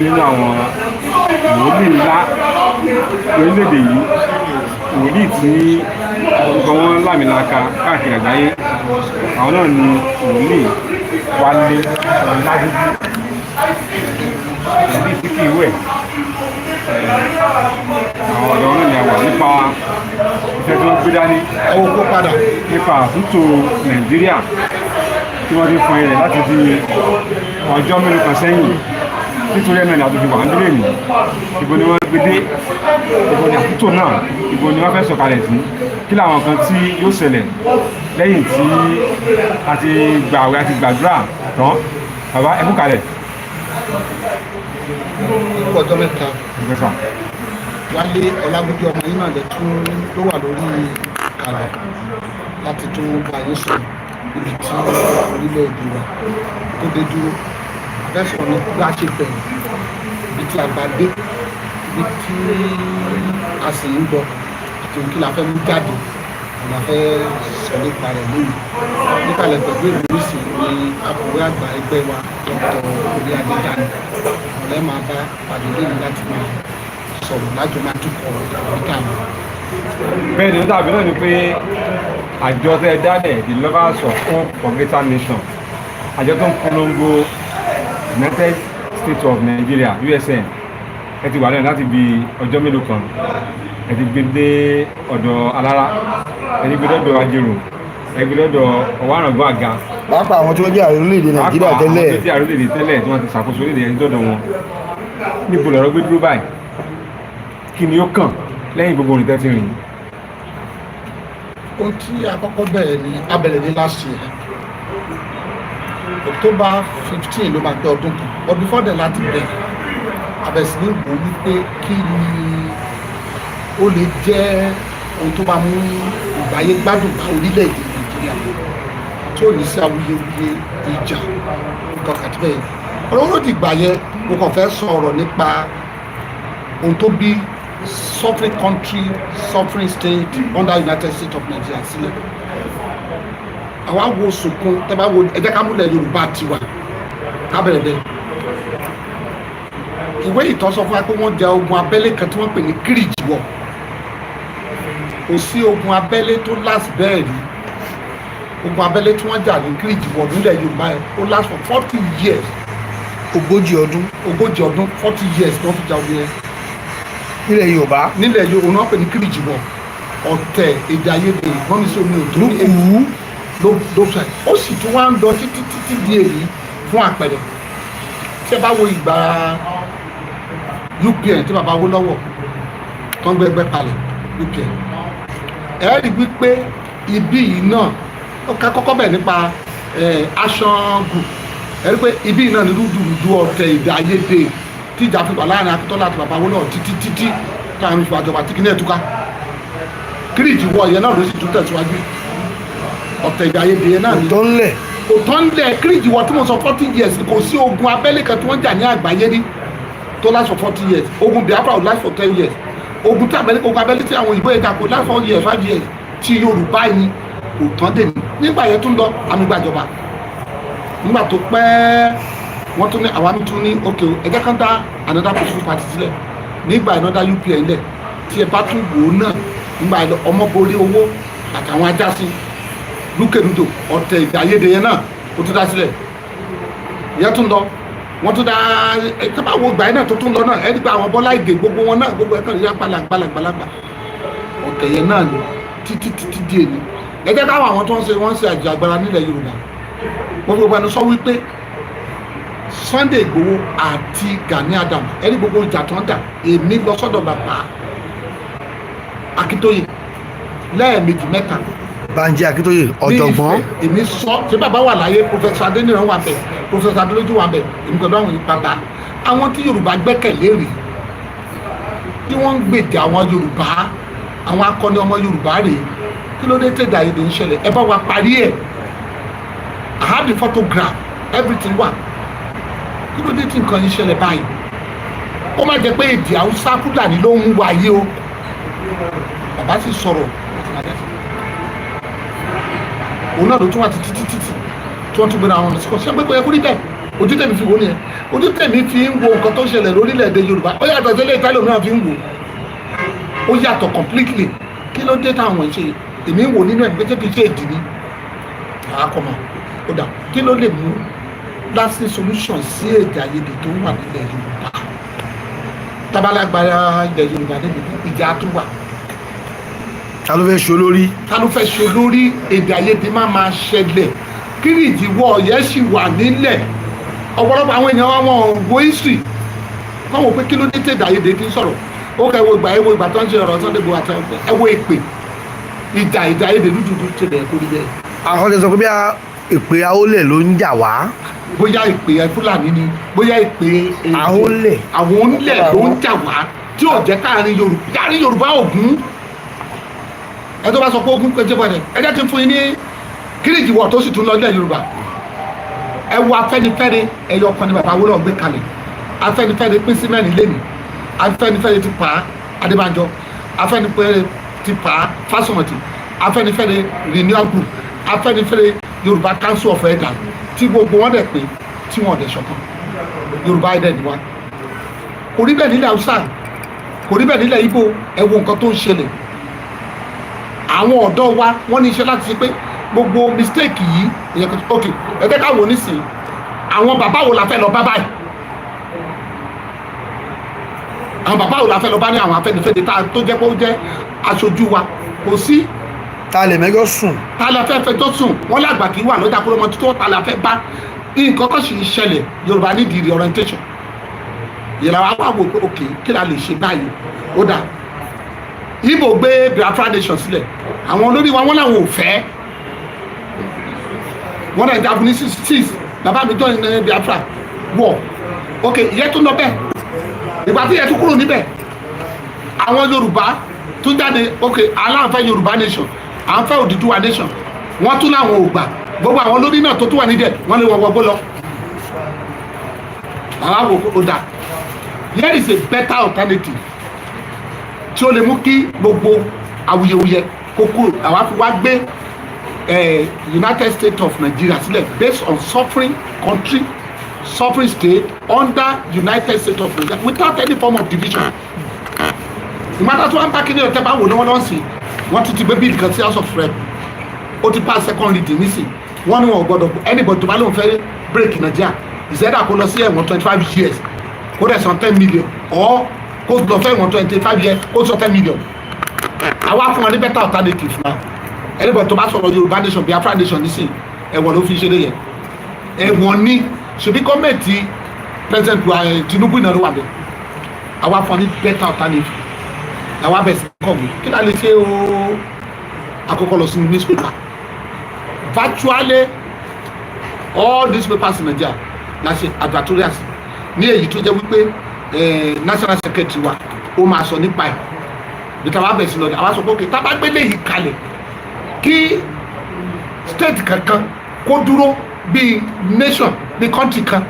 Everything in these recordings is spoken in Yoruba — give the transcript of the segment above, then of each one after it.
nínú àwọn wòlíì ńlá orílẹ̀-èdè yìí, wòlíì tí orúkọ wọn lámìlaka káàkiri àgbáyé, àwọn náà ni wòlíì Wale Olagunju, wòlíì tí kì í wẹ̀. Àwọn ọ̀dọ́ náà ni a wà nípa iṣẹ́ tí wọ́n gbé dání kó padà nípa àtúntò Nàìjíríà tí wọ́n ti fọn ilẹ̀ láti di ọjọ́ mélòó kan sẹ́yìn. Nítorí ẹ̀nà ni àtúntò wà ń dúró ní ibo ni wọ́n gbé dé, ibo ni àtúntò náà, ibo ni wọ́n fẹ́ sọ̀kalẹ̀ sí, kí làwọn kan tí yóò ṣẹlẹ̀ lẹ́yìn tí a ti gbààwẹ̀ àti gbàdúrà tán. Bàbá ẹ kú kalẹ̀. ọjọ́ mẹ́ta Wálé Ọlágúnjú ọmọ yìí náà tún ló wà lórí ìkàlẹ̀ láti tún bá yín sọ ibi tí orílẹ̀-èdè wa tó dé dúró. Fẹ́sọ̀ ní bá ṣe bẹ̀rẹ̀ ibi tí a bá dé, ibi tí a sì ń bọ̀ àti òkè la fẹ́ mú jáde, la fẹ́ sọ nípa rẹ̀ lónìí. Nípàlẹ̀ pẹ̀lú ìrísí ní akọ̀wé àgbà ẹgbẹ́ wa Dr. Orí Adédáni ọ̀rẹ́ máa bá pàdé lónìí láti máa sọ̀rọ̀ lájọ máa túkọ̀ níta mọ́. Bẹ́ẹ̀ ni ó dàbí náà ni pé àjọ tẹ́ dálẹ̀ the lovers of hope for greater nation, àjọ tó ń polongo United States of Nigeria USN, ẹ ti wà lẹ́yìn láti bí ọjọ́ mélòó kan, ẹ ti gbé dé ọ̀dọ̀ Alára, ẹ ti gbé dọ́dọ̀ Ajérò, ẹ gbé dọ́dọ̀ Ọ̀wárangán Àga. Pàápàá àwọn tí wọ́n jẹ́ ààrẹ orílẹ̀-èdè Nàìjíríà tẹ́lẹ̀. Àwọn tó jẹ́ ààrẹ orílẹ̀-èdè tẹ́lẹ̀ tí wọ́n ti ṣàkóso orílẹ̀-èdè ẹni dọ́dọ̀ wọn. Níbo lọ̀rọ̀ gbé dúró báyìí? Kí ni ó kàn lẹ́yìn gbogbo orin tẹ́ ti rìn? Ohun tí a kọ́kọ́ bẹ̀rẹ̀ ni a bẹ̀rẹ̀ ní last year. October 15 ló máa gbé ọdún kan, but before that láti bẹ̀rẹ̀ abẹ̀sí ní ìbò wípé kí ni ó lè jẹ́ ohun tó máa mú ìgbáyé gbádùn bá orílẹ̀-èdè Nàìjíríà tí ò ní sí awuyewuye ìjà nǹkan kàtí bẹ́ẹ̀. Ọ̀rọ̀ ló ti gbà yẹn mo kàn fẹ́ sọ ọ̀rọ̀ nípa ohun tó bí suffering country, suffering state under United States of Nigeria sílẹ̀. Àwa wo sunkún ẹ bá wo ẹ jẹ́ ká múlẹ̀ Yorùbá tiwa ká bẹ̀rẹ̀ bẹ́ẹ̀. Ìwé ìtàn sọ fún wa pé wọ́n jà ogun abẹ́lé kan tí wọ́n pè ní Kiriji War. Kò sí ogun abẹ́lé tó last bẹ́ẹ̀ rí. Ogun abẹ́lé tí wọ́n jà ní Kiriji War nílẹ̀ Yorùbá yẹn ó last for 40 years. Ogójì ọdún 40 years ló fi jà ogun yẹn. Nílẹ̀ Yorùbá. Nílẹ̀ Yorùbá wọ́n pè ní Kiriji War. Ọ̀tẹ̀ èdè àìyedè ìgbọ́nisómi òtún ní èyí ló fẹ́. Ó sì tún wá ń lọ títí di èyí fún àpẹẹrẹ. Tí ẹ bá wo ìgbà UPN tí bàbá wó lọ́wọ́ tó ń gbẹgbẹ́ palẹ̀ UPN, ẹ rí wípé ibi yìí náà ó ká kọ́kọ́ bẹ̀ nípa action group, ẹ rí pé ibi yìí náà ní rúdurùdu ọ̀tẹ̀ èdè àìyedè tí ìjà fi wà láàrin Akíntọ́lá àti bàbá wó náà títí káàrin ìfọ̀ àjọba tí kì ní ẹ̀túká. Kiriji War yẹn náà ló sì tún tẹ̀síwájú. Ọ̀tẹ̀ èdè àìyedè yẹn náà ní òtọ́ ńlẹ̀ Kiriji War tí mo sọ 40 years kò sí ogun abẹ́lé kan tí wọ́n jà ní àgbáyé rí tó last for 40 years. Ogun Biafra will last for 10 years. Ogun tí ogun abẹ́lé tí àwọn òyìnbó yẹn jà kò last 4 years 5 years. Tí Yorùbá yìí kò tán dè ní. Nígbà yẹn tún lọ àmì gbàjọba. Nígbà tó pẹ́ wọ́n tún ní àwa mi tún ní ok ẹ jẹ́ ká dá another political party sílẹ̀. Nígbà another UPN lẹ̀ tí ẹ bá tún wò ó náà nígbà ọmọ borí owó àtàwọn ajásí lúkèrúdò ọ̀tẹ̀ èdè àìyedè yẹn náà ó tún dá sílẹ̀. Ìyẹn tún lọ wọ́n tún dá ẹ̀ka wo gbà yẹn náà tó tún lọ náà ẹni pé àwọn Bọ́lá Ìgè gbogbo wọn náà gbogbo ẹ̀ka ìyá gbalagbalagbà ọ̀tẹ̀ yẹn náà ni títí di èyí. Ẹ jẹ́ káwọn àwọn tó ń ṣe àjàgbara nílẹ̀ Yorùbá wọ́n fi gbogbo ẹnu sọ wípé Sunday Igboho àti Gani Adams ẹni gbogbo ìjà tó ń dà èmi lọ sọ́dọ̀ bàbá Akíntóyè lẹ́ẹ̀mejì mẹ́ta. Banji Akíntóyè ọ̀jọ̀gbọ́n. Èmi sọ ṣé bàbá wà láyé Professor Adéníran wà bẹ̀ Professor Adélójú wà bẹ̀ èmi pẹ̀lú àwọn ìpàdà àwọn tí Yorùbá gbẹ́kẹ̀lé rè tí wọ́n ń gbèjà àwọn Yorùbá àwọn akọni ọmọ Yorùbá rè kí ló dé tẹ̀dá èdè ń ṣẹlẹ̀ ẹ bá wa parí ẹ̀. I have the photograph everything wà kí ló dé tí nǹkan yìí ṣẹlẹ̀ báyìí ó má jẹ́ pé èdè Haúsá Fúlàní ló ń wáyé o bàbá sì sọ̀rọ̀ òun náà ló tún wà títí tí wọ́n tún gbéra àwọn ọ̀nà sí kọ́ sí ẹgbẹ́ kò yẹ kó rí bẹ́ẹ̀ ojú tèmi fi wò nìyẹn ojú tèmi fi ń wo nǹkan tó ṣẹlẹ̀ lórílẹ̀‐èdè Yorùbá ó yàtọ̀ sílé ìtàlẹ̀ mìíràn fi ń wò ó yàtọ̀ completely kí ló dé táwọn ṣe èmi ń wò nínú ẹ̀ pé kí ṣe èdè ni àákọ́mọ ó dà kí ló lè mú lasting solution sí èdè àìyedè tó wà nílẹ̀ Yorùbá tábàlágbára ilẹ̀ Yorùbá níbi ìjà tó wà. ta ló fẹ́ ṣe olórí. ta ló fẹ́ ṣe olórí èdè àìyedè máa ṣẹlẹ̀ kí ni ìdíwọ́ yẹn sì wà nílẹ̀ ọ̀pọ̀lọpọ̀ àwọn èèyàn wọn wo history wọ́n wò pé kí ló dé tèdè àìyedè tí ń sọ̀rọ̀ ó kẹ́ wo ìgbà tó ń ṣe ọ̀rọ̀ Sunday Igboho àti ẹ̀wọ̀ èpè ìjà àìyedè dúdú tèdè ẹ̀kọ́ rí bẹ́ẹ̀. àwọn ọ̀sẹ̀ sọ pé bí ìpè Awólẹ̀ ló ń jà wá. bóyá ìpè Fúlàní ni bóyá ìpè Awólẹ̀ ló ń jà wá tí ò jẹ́ káàrin Yorùbá ògún ẹ tó bá sọ pé ogún péjẹ bọ̀dẹ̀ ẹ jẹ́ ti fún yín ní kíríjì wọ̀ tó sì tún lọ ilẹ̀ Yorùbá ẹ wo Afẹ́nifẹ́re ẹyọ kan ní bàbá Awólọ́wọ̀ gbé kalẹ̀ Afẹ́nifẹ́re pín sí mẹ́rin lẹ́nu Afẹ́nifẹ́re ti pa Adébánjọ Afẹ́nifẹ́re ti pa Fásọ̀rántì Afẹ́nifẹ́re renewal group Afẹ́nifẹ́re Yorùbá council of elders tí gbogbo wọn dẹ̀ pé tí wọn dẹ̀ ṣọ̀kan Yorùbá ẹ̀dẹ̀ ni wá kò rí bẹ́ẹ̀ nílẹ̀ Haúsá kò rí bẹ́ẹ̀ nílẹ̀ Ìgbò ẹ wo nǹkan tó ń ṣẹlẹ̀ àwọn ọ̀dọ́ wa wọ́n ní iṣẹ́ láti ṣe pé gbogbo mistake yìí ìyẹn ok ẹ jẹ́ ká wò nísìnyí àwọn bàbá wo la fẹ́ lọ bá báyìí àwọn bàbá wo la fẹ́ lọ bá ní àwọn Afẹ́nifẹ́re tó jẹ́ pé ó jẹ́ aṣojú wa kò sí. ta lè mẹ́jọ sùn. ta lè fẹ́ tó sùn wọ́n lágbà kí wà lọ́jà kúrò mọ́ tó ta lè fẹ́ bá nǹkan kan sì ṣẹlẹ̀ Yorùbá nídìí reorientation ìyẹn wa wà wò pé ok kí la lè ṣe báyìí ó dà Ìgbò gbé Biafra nation sílẹ̀ àwọn olórí wa wọ́n làwọn ò fẹ́ wọ́n náà jagun ní 66 bàbá mi join ní Biafra wọ̀ ok ìyẹn tún lọ bẹ́ẹ̀ ìgbà tí ìyẹn tún kúrò níbẹ̀ àwọn Yorùbá tún jáde ok aláǹfẹ́ Yorùbá nation àǹfẹ́ Odùduwà nation wọ́n tún láwọn ò gbà gbogbo àwọn olórí náà tó tún wà nídẹ̀ wọ́n lè wọ́n wọ́gbó lọ àwọn àwò ó dà here is a better alternative tí ó lè mú kí gbogbo awuyewuye kókó àwa fi wá gbé United States of Nigeria sílẹ̀ based on suffering country suffering state under United States of Nigeria without any form of division. ìmọ̀tà tí wọ́n ń bá kí ní ọ̀tẹ́ bá wò ní wọ́n lọ́n sí wọ́n ti gbé bíi nǹkan sí House of Rep ó ti pass second reading nísìn wọ́n ní wọn gbọ́dọ̀ anybody tó bá lóun fẹ́ break Nigeria ìṣẹ́dá kó lọ sí ẹ̀wọ̀n 25 years kó dẹ̀ san 10 million or kó lọ fẹ́ ẹ̀wọ̀n 25 years kó san 10 million. àwa fún wọn ní better alternative now anybody tó bá sọ̀rọ̀ Yorùbá nation Biafra nation nísìn ẹ̀wọ̀n ló fi ṣe léyẹ ẹ̀wọ̀n ní ṣèbí gọ́ọ̀mẹ̀ntì president Tinubu náà ló wà bẹ́ẹ̀ àwa fún wọn ní better alternative àwa bẹ̀ sí kọ̀wé kí náà lè ṣe o àkọ́kọ́ lọ sí newspaper virtually all newspapers in Nigeria na ṣe advertorials ní èyí tó jẹ́ wípé national secretary wa ó máa sọ nípa ẹ̀ bí táwa bẹ̀ sí lọ àwa sọ pé ok tábà gbélé yìí kalẹ̀ kí state kankan kó dúró bíi nation bíi country kan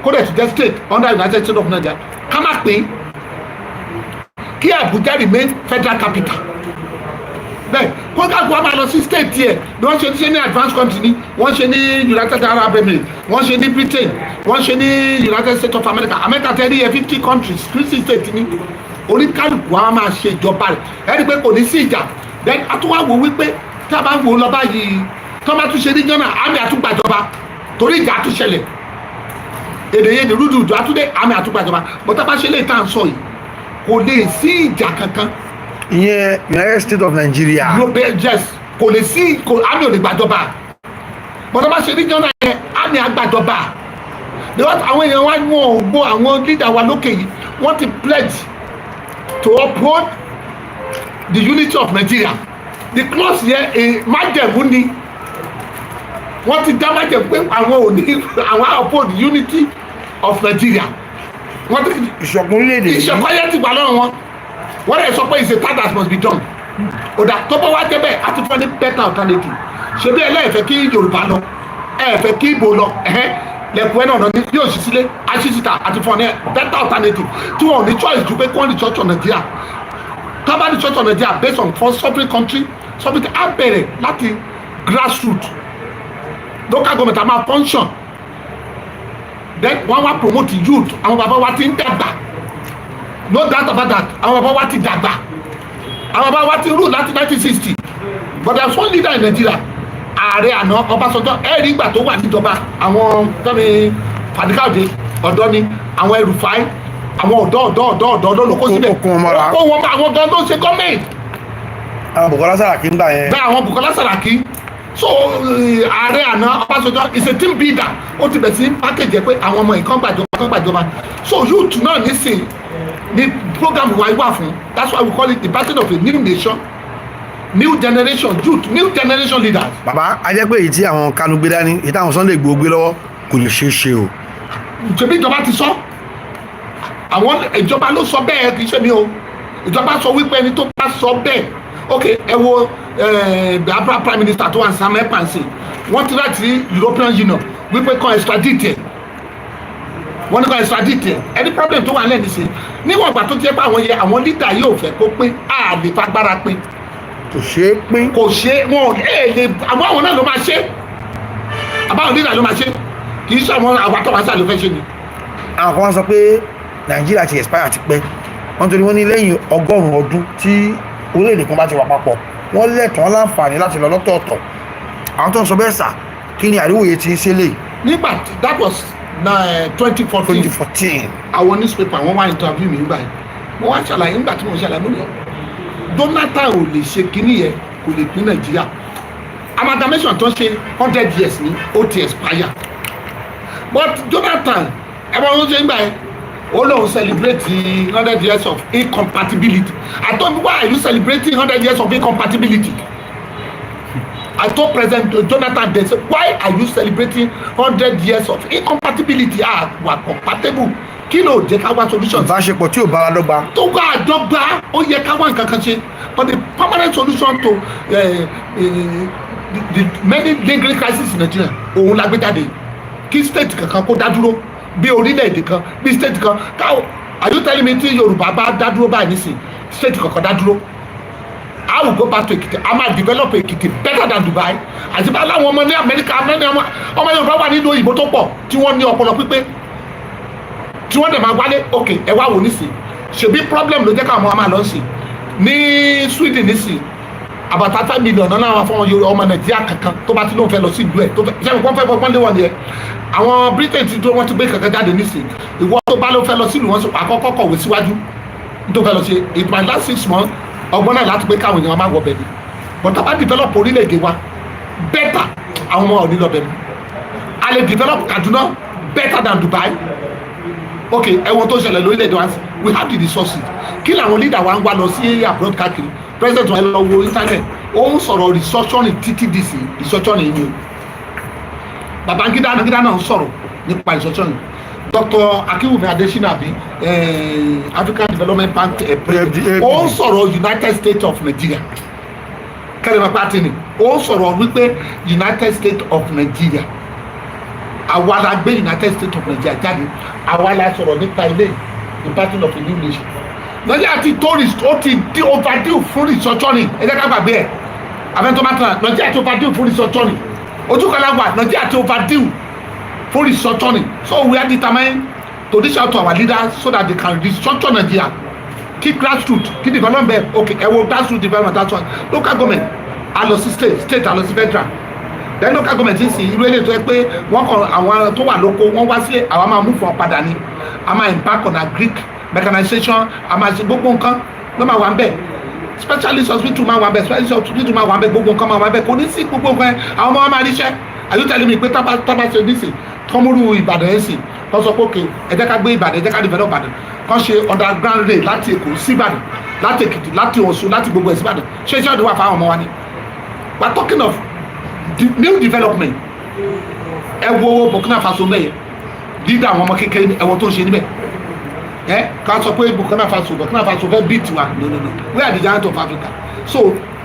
kó dẹ̀ ti jẹ́ state under United States of Nigeria ká má pín kí Abuja remain federal capital bẹ́ẹ̀ kó káàkiri wa máa lọ sí state yẹ ni wọ́n ṣe ní advanced country ni wọ́n ṣe ní United Arab Emirates wọ́n ṣe ní Britain wọ́n ṣe ní United States of America tẹ́lẹ̀ yẹ 50 countries 50 states ni oníkálùkù wa máa ṣe ìjọba rẹ̀ ẹni pé kò ní sí ìjà then atúwàwò wípé tí a bá ń wò lọ báyìí tí wọ́n bá tún ṣe ní Ghana àmì àtúgbàjọba torí ìjà tún ṣẹlẹ̀ èdè yẹn ní rúdùdù àtúndé àmì àtúgbàjọba bọ́tá bá ṣe lè tà ń sọ yìí kò lè sí ìjà kankan. ìyẹn United States of Nigeria. ló bẹ yes kò lè sí àmì ò lè gbàjọba bọ́tá bá ṣe ní Ghana yẹn àmì àgbàjọba àwọn èèyàn wa wọn ò gbọ́ àwọn leader wa lókè yìí wọ́n ti pledge to uphold the unity of Nigeria the clause yẹn májẹ̀mú ni wọ́n ti dá májẹ̀mú pé àwọn ò ní àwọn uphold the unity of Nigeria wọ́n ti ìṣọ̀kan orílẹ̀-èdè yìí ìṣọ̀kan yẹn ti gbà lọ́rùn wọ́n lè sọ pé it's a task that must be done òdà tó bá wá jẹ́ bẹ́ẹ̀ àti fún ẹni better alternative ṣe bí ẹlẹ́ẹ̀fẹ́ kí Yorùbá lọ ẹ̀ẹ̀fẹ́ kí Ìgbò lọ lẹ́kùn ẹ̀ náà ní yóò ṣí sílé aṣíṣítà àti fún ẹ better alternative tí wọn ò ní choice ju pé kí wọ́n ní church of Nigeria tábà ní church of Nigeria based on for sovereign country sovereign á bẹ̀rẹ̀ láti grassroots local government á máa function then wọ́n wá promote youth àwọn bàbá wa ti ń dàgbà no doubt about that àwọn bàbá wa ti dàgbà àwọn bàbá wa ti rule láti 1960 but there was one leader in Nigeria ààrẹ àná Ọbásanjọ́ ẹ̀rí ìgbà tó wà níjọba àwọn tọ́ni Fàdíkàòdé ọ̀dọ́ ni àwọn Ẹrùfáì àwọn ọ̀dọ́ ló kó síbẹ̀ kó wọn bá àwọn gan tó ń ṣe gọ́ọ̀mẹ̀ntì. àwọn Bùkọ́lá Sàràkí ń gbà yẹn. bẹ́ẹ̀ àwọn Bùkọ́lá Sàràkí so ààrẹ àná Ọbásanjọ́ is a team builder ó ti bẹ̀ sí package pé àwọn ọmọ nǹkan gbàjọba so youth náà nísìn ní program wa wà fún that's why we call it the birthday of a new nation new generation youth new generation leaders. bàbá a jẹ́ pé èyí tí àwọn Kanu gbé dání èyí táwọn Sunday Igboho gbé lọ́wọ́ kò lè ṣeé ṣe o. ìjọba ìjọba ti sọ àwọn ìjọba ló sọ bẹ́ẹ̀ kì í ṣe mi o ìjọba sọ wípé ẹni tó bá sọ bẹ́ẹ̀ ok ẹ wo Biafra prime minister tó wà ní Sam Ekpansi wọ́n ti láti European Union wípé kan extradite wọ́n ní kan extradite any problem tó wà lẹ́nu sí níwọ̀n ìgbà tó ti yẹ pé àwọn leader yóò fẹ́ kó pín àlè fagbára pín kò ṣeé pín kò ṣe wọn lè àwọn náà ló máa ṣe àbáwọn leader ló máa ṣe kì í ṣe àwọn àwàtọ́wàṣà ló fẹ́ ṣe ni. àwọn kan wá sọ pé Nàìjíríà ti expire ti pẹ́ wọ́n torí wọ́n ní lẹ́yìn 100 ọdún tí orílẹ̀-èdè kan bá ti wà papọ̀ wọ́n lẹ́tọ̀ọ́ láǹfààní láti lọ lọ́tọ̀ọ̀tọ̀ àwọn tó ń sọ bẹ́ẹ̀ sà kí ni àríwòye ti ń ṣe lè. nígbà that was 2014 àwọn newspaper wọ́n wá interview mi nígbà yẹn mo wá ṣàlàyé nígbà tí mo ṣàlàyé mo ní Jonathan ò lè ṣe kíní yẹn kò lè pín Nàìjíríà amalgamation tó ń ṣe 100 years ní ó ti expire but Jonathan ẹ bá wọn ṣe nígbà yẹn ó lóun celebrate 100 years of incompatibility I told him why are you celebrating 100 years of incompatibility I told President Jonathan then say why are you celebrating 100 years of incompatibility wà compatible kí ló jẹ́ ká wá solution. ìbáṣepọ̀ tí ò bára dọ́gba. tó wá àdọ́gba ó yẹ ká wá nǹkan kan ṣe but the permanent solution to the many lingering crises in Nigeria òun la gbé jáde kí state kankan kó dá dúró bí orílẹ̀-èdè kan bí state kan káwọ́ are you telling me tí Yorùbá bá dá dúró báyìí nísìn state kankan dá dúró I will go back to Ekiti I might develop Ekiti better than Dubai àti bá láwọn ọmọ ní Amẹ́ríkà ọmọ Yorùbá wà nínú òyìnbó tó pọ̀ tí wọ́n ní ọpọlọ pípé tí wọ́n dẹ̀ máa wálé ok ẹ wá wò nísìn ṣebí problem ló jẹ́ káwọn ọmọ lọ sí ní Sweden nísìn about 5 million náà wà fún ọmọ Nàìjíríà kankan tó bá ti lóun fẹ́ lọ sí ìlú ẹ̀ tó fẹ́ ṣẹ́ni wọ́n fẹ́ fọpọ́n lé wọn nìyẹn àwọn Britain ti tó wọ́n ti gbé kankan jáde nísìn ìwọ tó bá ló fẹ́ lọ sí ìlú wọn sọ àkọ́kọ́ kọ̀wé síwájú tó fẹ́ lọ sí it might last 6 months ọgbọ́n náà láti pé káwọn èèyàn máa wọ bẹ̀rẹ̀ but tá a bá develop orílẹ̀-èdè wa better àwọn ọmọ òní lọ bẹ̀rẹ̀ a lè develop Kaduna better than Dubai ok ẹ̀wọ̀n tó ṣẹlẹ̀ lórílẹ̀-èdè wa we have the resources kí làwọn leader wa ń wá lọ sí abroad káàkiri president wa lọ wo internet ó ń sọ̀rọ̀ restructuring títí dc restructuring ni o Babangida náà ń sọ̀rọ̀ nípa restructuring Dr. Akinwumi Adesina bi African Development Bank president ó ń sọ̀rọ̀ United States of Nigeria kẹrìnà party ni ó ń sọ̀rọ̀ wípé United States of Nigeria àwa la gbé United States of Nigeria jáde àwa la sọ̀rọ̀ nípa ilé the battle of a new nation Nigeria ti tourist ó ti di overdue fún restructuring ẹ jẹ́ ká gbàgbé ẹ̀ àfẹnutọ́mátà Nigeria ti overdue fún restructuring ojú kan lágbà Nigeria ti overdue for restructuring so we are determined to reach out to our leaders so that they can restructure Nigeria keep grassroots keep development okay ẹ wo grassroots development that's one local government a lọ sí state a lọ sí federal then local government ń sìn irú eléyìí tó yẹ pé wọ́n kàn àwọn tó wà lóko wọ́n wá sílé àwọn máa mú fún ọ padà ni a máa embark on agric mechanization a máa ṣe gbogbo nǹkan ló máa wà ń bẹ̀ specialist hospital máa wà ń bẹ̀ specialist hospital máa wà ń bẹ̀ gbogbo nǹkan máa wà ń bẹ̀ kò ní sí gbogbo nǹkan àwọn ọmọ wa máa ríṣẹ́ are you telling me pé tábà ṣe nísìn tọ́múrú Ìbàdàn ẹ̀ sì kọ́ sọ pé òkè ẹ jẹ́ ká gbé Ìbàdàn ẹ jẹ́ ká develop Ìbàdàn kọ́ ṣe underground rail láti Èkó sí Ìbàdàn láti Èkìtì láti Ọ̀ṣun láti gbogbo ẹ̀ sí Ìbàdàn ṣé iṣẹ́ ọdún wà fáwọn ọmọ wa ni we are talking of new development ẹ wo Burkina Faso mẹ́yẹ dídá àwọn ọmọ kékeré ẹ̀wọ̀n tó ń ṣe níbẹ̀ ẹ ká sọ pé Burkina Faso fẹ́ beat wa no we are the giant of Africa so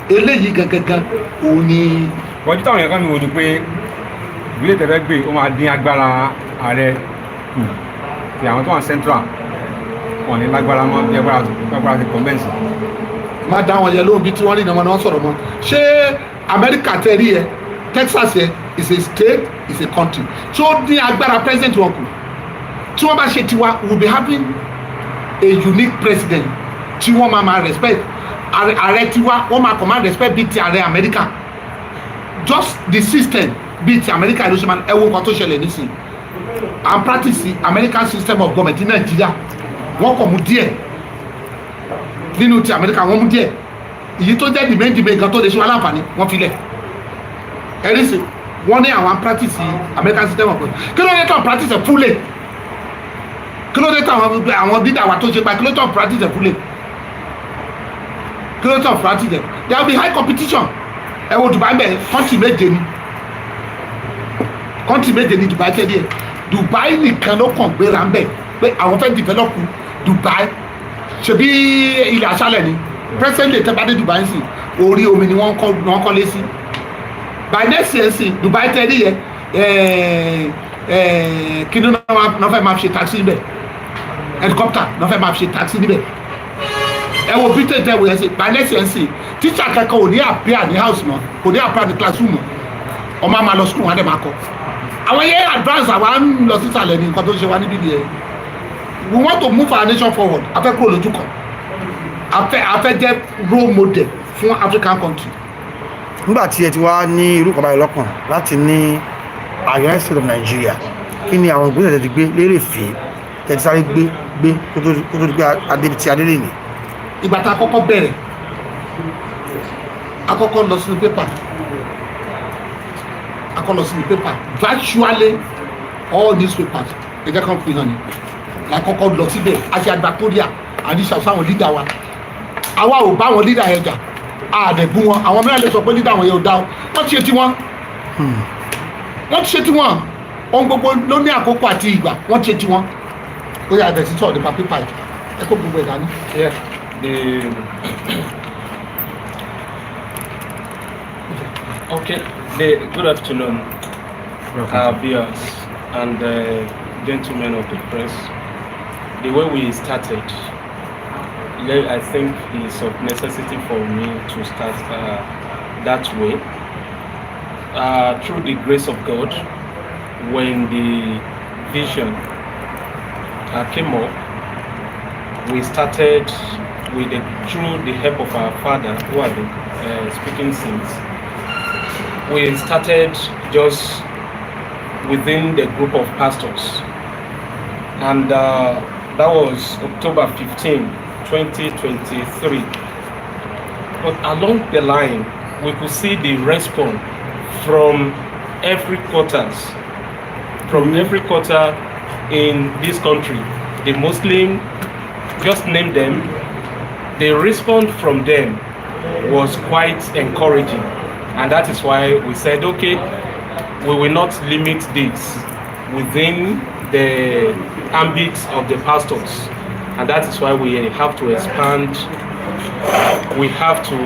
eléyìí gangan òun ni. wọ́n táwọn èèyàn kan mi wò ni pé ìbílẹ̀ tẹ̀fẹ́ gbé ó máa dín agbára ààrẹ kù tí àwọn tó wà central wọn ní lágbára mọ́ bí agbára ti convince. má dá wọn yẹ lóhùn bí tí wọ́n rí ìnáwó náà sọ̀rọ̀ mọ́ ṣé Amẹ́ríkà tẹ̀ rí ẹ Texas yẹ is a state is a country tí ó dín agbára president wọn kù tí wọ́n bá ṣe tiwa we will be having a unique president tí wọ́n máa respect ààrẹ tiwa wọ́n máa command respect bíi ti ààrẹ Amẹ́ríkà just the system bíi ti Amẹ́ríkà ló ṣe máa ẹ wo nǹkan tó ṣẹlẹ̀ nísìnyí and practice the American system of government ní Nàìjíríà wọ́n kọ̀ mú díẹ̀ nínú ti Amẹ́ríkà wọ́n mú díẹ̀ èyí tó jẹ́ dìmẹ́ǹdìmẹ́ nǹkan tó lè ṣe wá láǹfààní wọ́n fi lẹ̀ ẹ̀rí sí wọ́n ní àwọn practice American system of government kí ló dé tó practice fúlẹ̀ kí ló dé tó àwọn dídà wa tó ṣe pa kí ló tó practice fúlẹ̀ kí ló tó practice there will be high competition ẹ wo Dubai bẹ́ẹ̀ kọ́ńtì méje ní Dubai tẹ́lẹ̀ ẹ̀ Dubai nìkan ló kàn gbéra ń bẹ̀ pé àwọn fẹ́ develop Dubai ṣebí ilẹ̀ aṣálẹ̀ ni president tẹ́ bá dé Dubai sí orí omi ni wọ́n kọ́lé sí by next year sí Dubai tẹ́lẹ̀ yẹ kí ló náà fẹ́ máa ṣe taxi níbẹ̀ helicopter náà fẹ́ máa ṣe taxi níbẹ̀ ẹ wo bí tètè wò yẹn sí by next year sí teacher kankan ò ní appear ní house mọ́ kò ní appear ní classroom mọ́ ọmọ àmà lọ school wọn á dẹ̀ máa kọ́ àwọn yẹn advance àwa ń lọ sísàlẹ̀ ní nǹkan tó ṣe wá níbí nìyẹn we want to move our nation forward afẹ́ kúrò lójú kan afẹ́ jẹ́ role model fún African country. nígbà tí ẹ ti wá ní irú kan báyìí lọ́kàn láti ní United States of Nigeria kí ni àwọn ìgbésẹ̀ tẹ́ ti gbé lérè fèé tẹ́ ti sáré gbé kó tó di pé adébi tí adé lè ní. ìgbà tá a kọ́kọ́ bẹ̀rẹ̀ a kọ́kọ́ lọ sínú pépà akọlọ sí ní paper virtually all newspapers ẹjẹ kan fi hàn ní lakọkọ lọ síbẹ̀ àti agbatoria àdìsá sáwọn leader wa àwa ò bá wọn leader yẹn jà àdẹ̀bù wọn àwọn mẹ́rin lè sọ pé leader wọn yẹn ò dá wọ́n ti ṣe tiwọn wọ́n ti ṣe tiwọn ohun gbogbo ló ní àkókò àti ìgbà wọ́n ti ṣe tiwọn ó yà bẹ̀ sí sọ̀rọ̀ nípa paper yìí ẹ kó gbogbo ẹ̀ dání. Okay. Good afternoon, viewers and gentlemen of the press. The way we started, I think it's of necessity for me to start that way. Through the grace of God, when the vision came up, we started through the help of our father, who had been speaking since. We started just within the group of pastors, and that was October 15, 2023. But along the line, we could see the response from every quarter in this country. The Muslim, just name them, the response from them was quite encouraging. And that is why we said, okay, we will not limit this within the ambit of the pastors. And that is why we have to expand. We have to,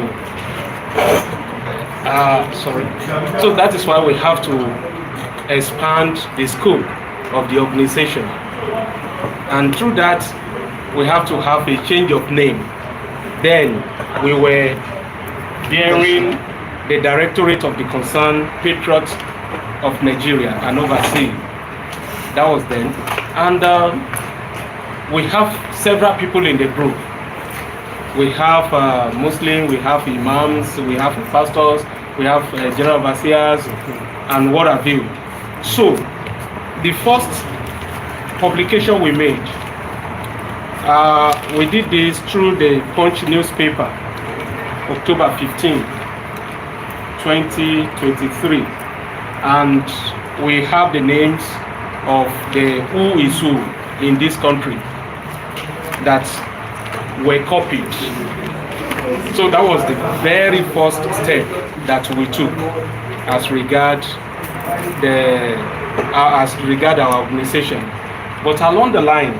So that is why we have to expand the scope of the organization. And through that, we have to have a change of name. Then we were bearing the Directorate of the Concerned Patriots of Nigeria and overseas. That was then. And we have several people in the group. We have Muslims, we have imams, we have pastors, we have general overseers, and what have you. So, the first publication we made, we did this through the Punch newspaper, October 15. 2023, and we have the names of the who is who in this country that were copied. So that was the very first step that we took as regard our organization. But along the line,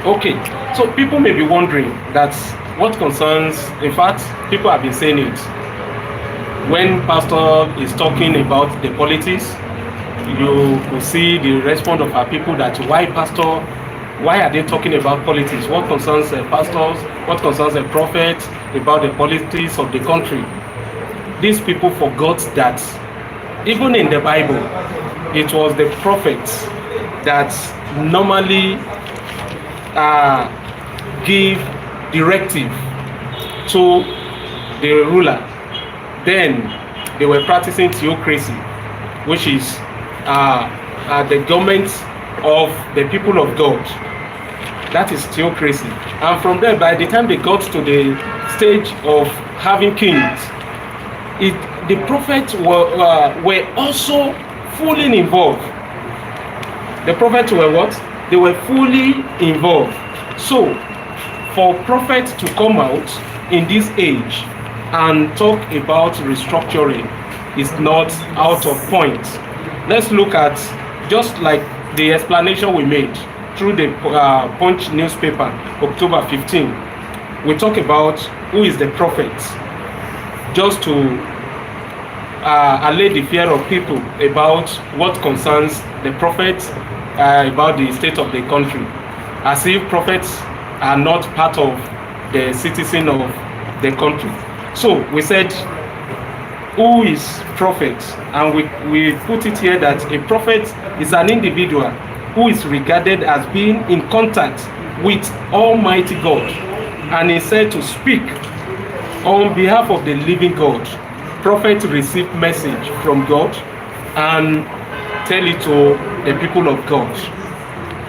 okay, so people may be wondering that what concerns, in fact, people have been saying it. When pastor is talking about the politics, you could see the response of our people that why are they talking about politics? What concerns pastors? What concerns the prophet about the politics of the country? These people forgot that even in the Bible, it was the prophets that normally give directive to the ruler. Then they were practicing theocracy, which is the government of the people of God. That is theocracy. And from there, by the time they got to the stage of having kings, the prophets were also fully involved. The prophets were what? They were fully involved. So, for prophets to come out in this age and talk about restructuring is not out of point. Let's look at just like the explanation we made through the Punch newspaper, October 15. We talk about who is the prophet, just to allay the fear of people about what concerns the prophets, about the state of the country, as if prophets are not part of the citizen of the country. So we said, who is prophet? And we put it here that a prophet is an individual who is regarded as being in contact with Almighty God and is said to speak on behalf of the living God. Prophet receive message from God and tell it to the people of God,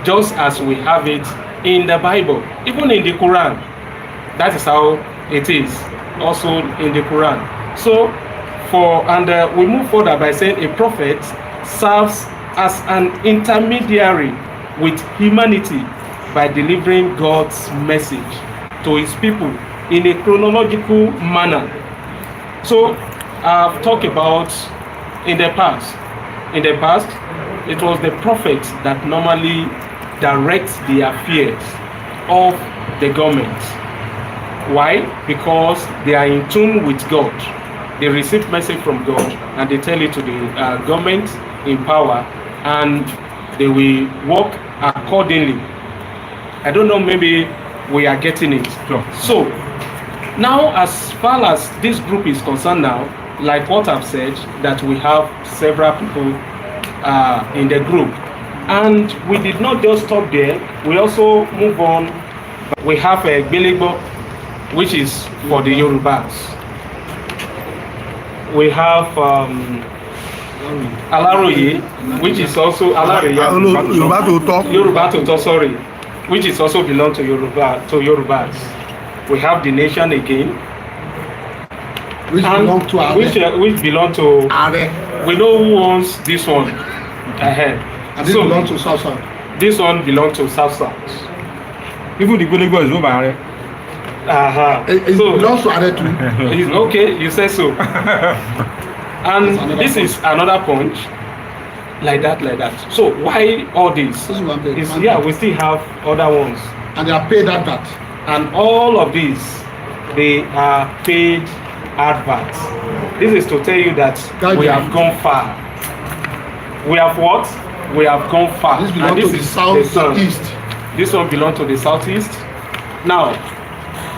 just as we have it in the Bible, even in the Quran. That is how it is also in the Quran. So we move further by saying a prophet serves as an intermediary with humanity by delivering God's message to his people in a chronological manner. So I've talked about in the past, it was the prophets that normally direct the affairs of the government. Why? Because they are in tune with God. They receive message from God and they tell it to the government in power, and they will work accordingly. I don't know, maybe we are getting it. Sure. So now, as far as this group is concerned now, like what I've said, that we have several people in the group, and we did not just stop there. We also move on. We have a Gbelegbo, which is for the Yorubas. We have ALORE, which is also Yoruba Toto, sorry, which is also belong to Yorubas. We have the Nation again, which belong to Are. which belong to Are. We know who owns this one ahead. And this belong to South South. This one belongs to South South. Even the Gbelegbo is owned by Are. It belongs to Are too. Okay, you say so. And this is another point, like that. So why all this? We still have other ones. And they are paid advert. And all of these, they are paid adverts. This is to tell you that we have gone far. We have what? We have gone far. This belongs to the southeast. This one belongs to the southeast. Now,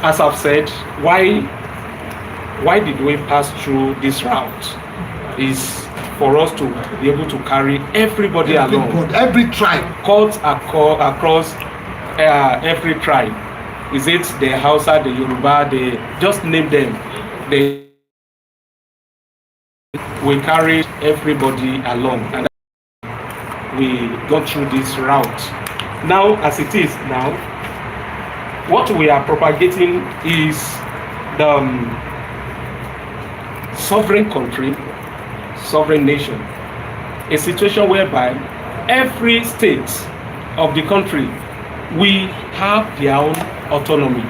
as I've said, why did we pass through this route? Is for us to be able to carry everybody along. Every tribe. Cut across every tribe. Is it the Hausa, the Yoruba, just name them. We carry everybody along, and we got through this route. Now, as it is now, what we are propagating is the sovereign country, sovereign nation, a situation whereby every state of the country we have their own autonomy.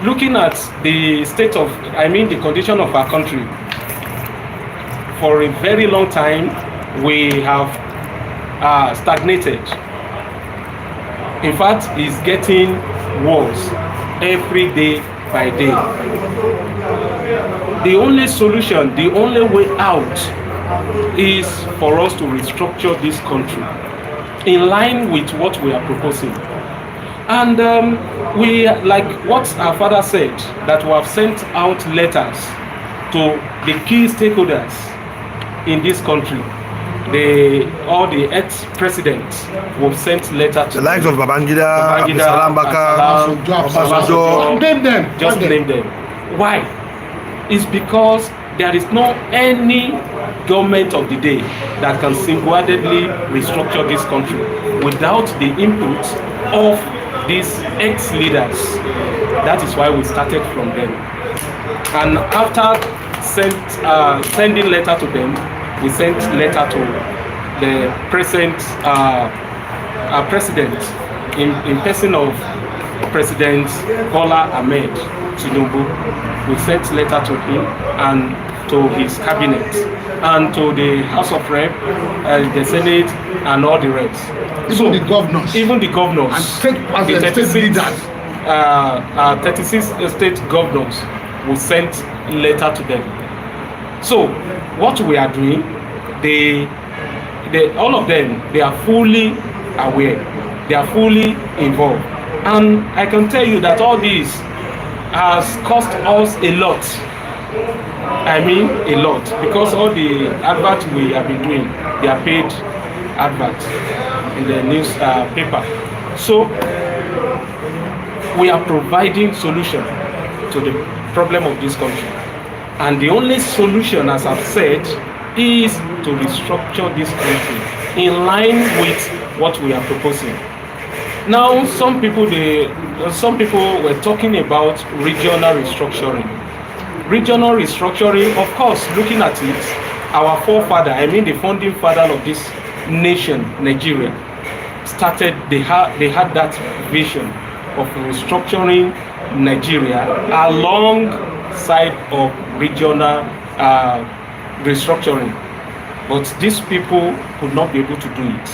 Looking at the state of, the condition of our country, for a very long time we have stagnated. In fact, it's getting worse every day by day. The only solution, the only way out is for us to restructure this country in line with what we are proposing. And we, like what our father said, that we have sent out letters to the key stakeholders in this country all the ex-presidents will send letter to The likes of Babangida, Babangida, Salam Baka, Obasanjo, Name them. just name them. Why? It's because there is no any government of the day that can single-handedly restructure this country without the input of these ex-leaders. That is why we started from them. And after sending letter to them, we sent letter to the present president in person of President Bola Ahmed Tinubu. We sent letter to him and to his cabinet and to the House of Rep, the Senate, and all the reps. Even the governors. Even the governors. And state the presidents, state leaders. 36 state governors, we sent letter to them. So what we are doing, all of them, they are fully aware, they are fully involved, and I can tell you that all this has cost us a lot. I mean a lot, because all the adverts we have been doing, they are paid adverts in the newspaper. So we are providing solution to the problem of this country, and the only solution, as I've said, is to restructure this country in line with what we are proposing. Now, some people were talking about regional restructuring. Regional restructuring, of course, looking at it, our forefather, I mean the founding father of this nation, Nigeria, started. They had that vision of restructuring Nigeria alongside of regional restructuring, but these people could not be able to do it.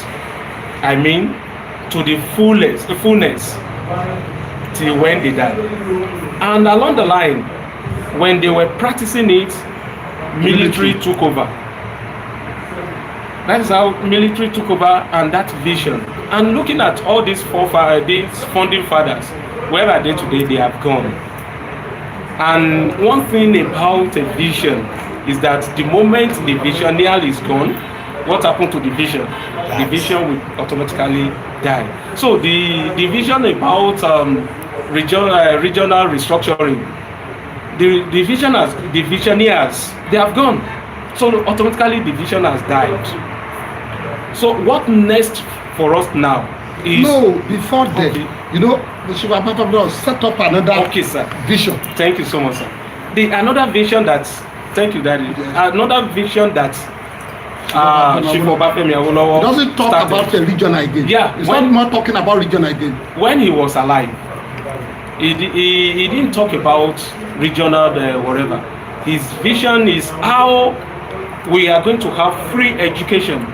I mean, to the fullness till when they died. And along the line, when they were practicing it, military took over. That is how military took over, and that vision. And looking at all these founding fathers, where are they today? They have gone. And one thing about a vision is that the moment the visionary is gone, what happened to the vision? The vision will automatically die. So the vision about regional restructuring, the visionaries, they have gone. So automatically the vision has died. So what next for us now is... No, before that, the Shiva set up another vision. Thank you so much, sir. Another vision that, thank you, Daddy. Another vision that Shiva Obafemi Awolowo doesn't talk started about the region again. Yeah, it's not more talking about region again. When he was alive, he didn't talk about regional whatever. His vision is how we are going to have free education,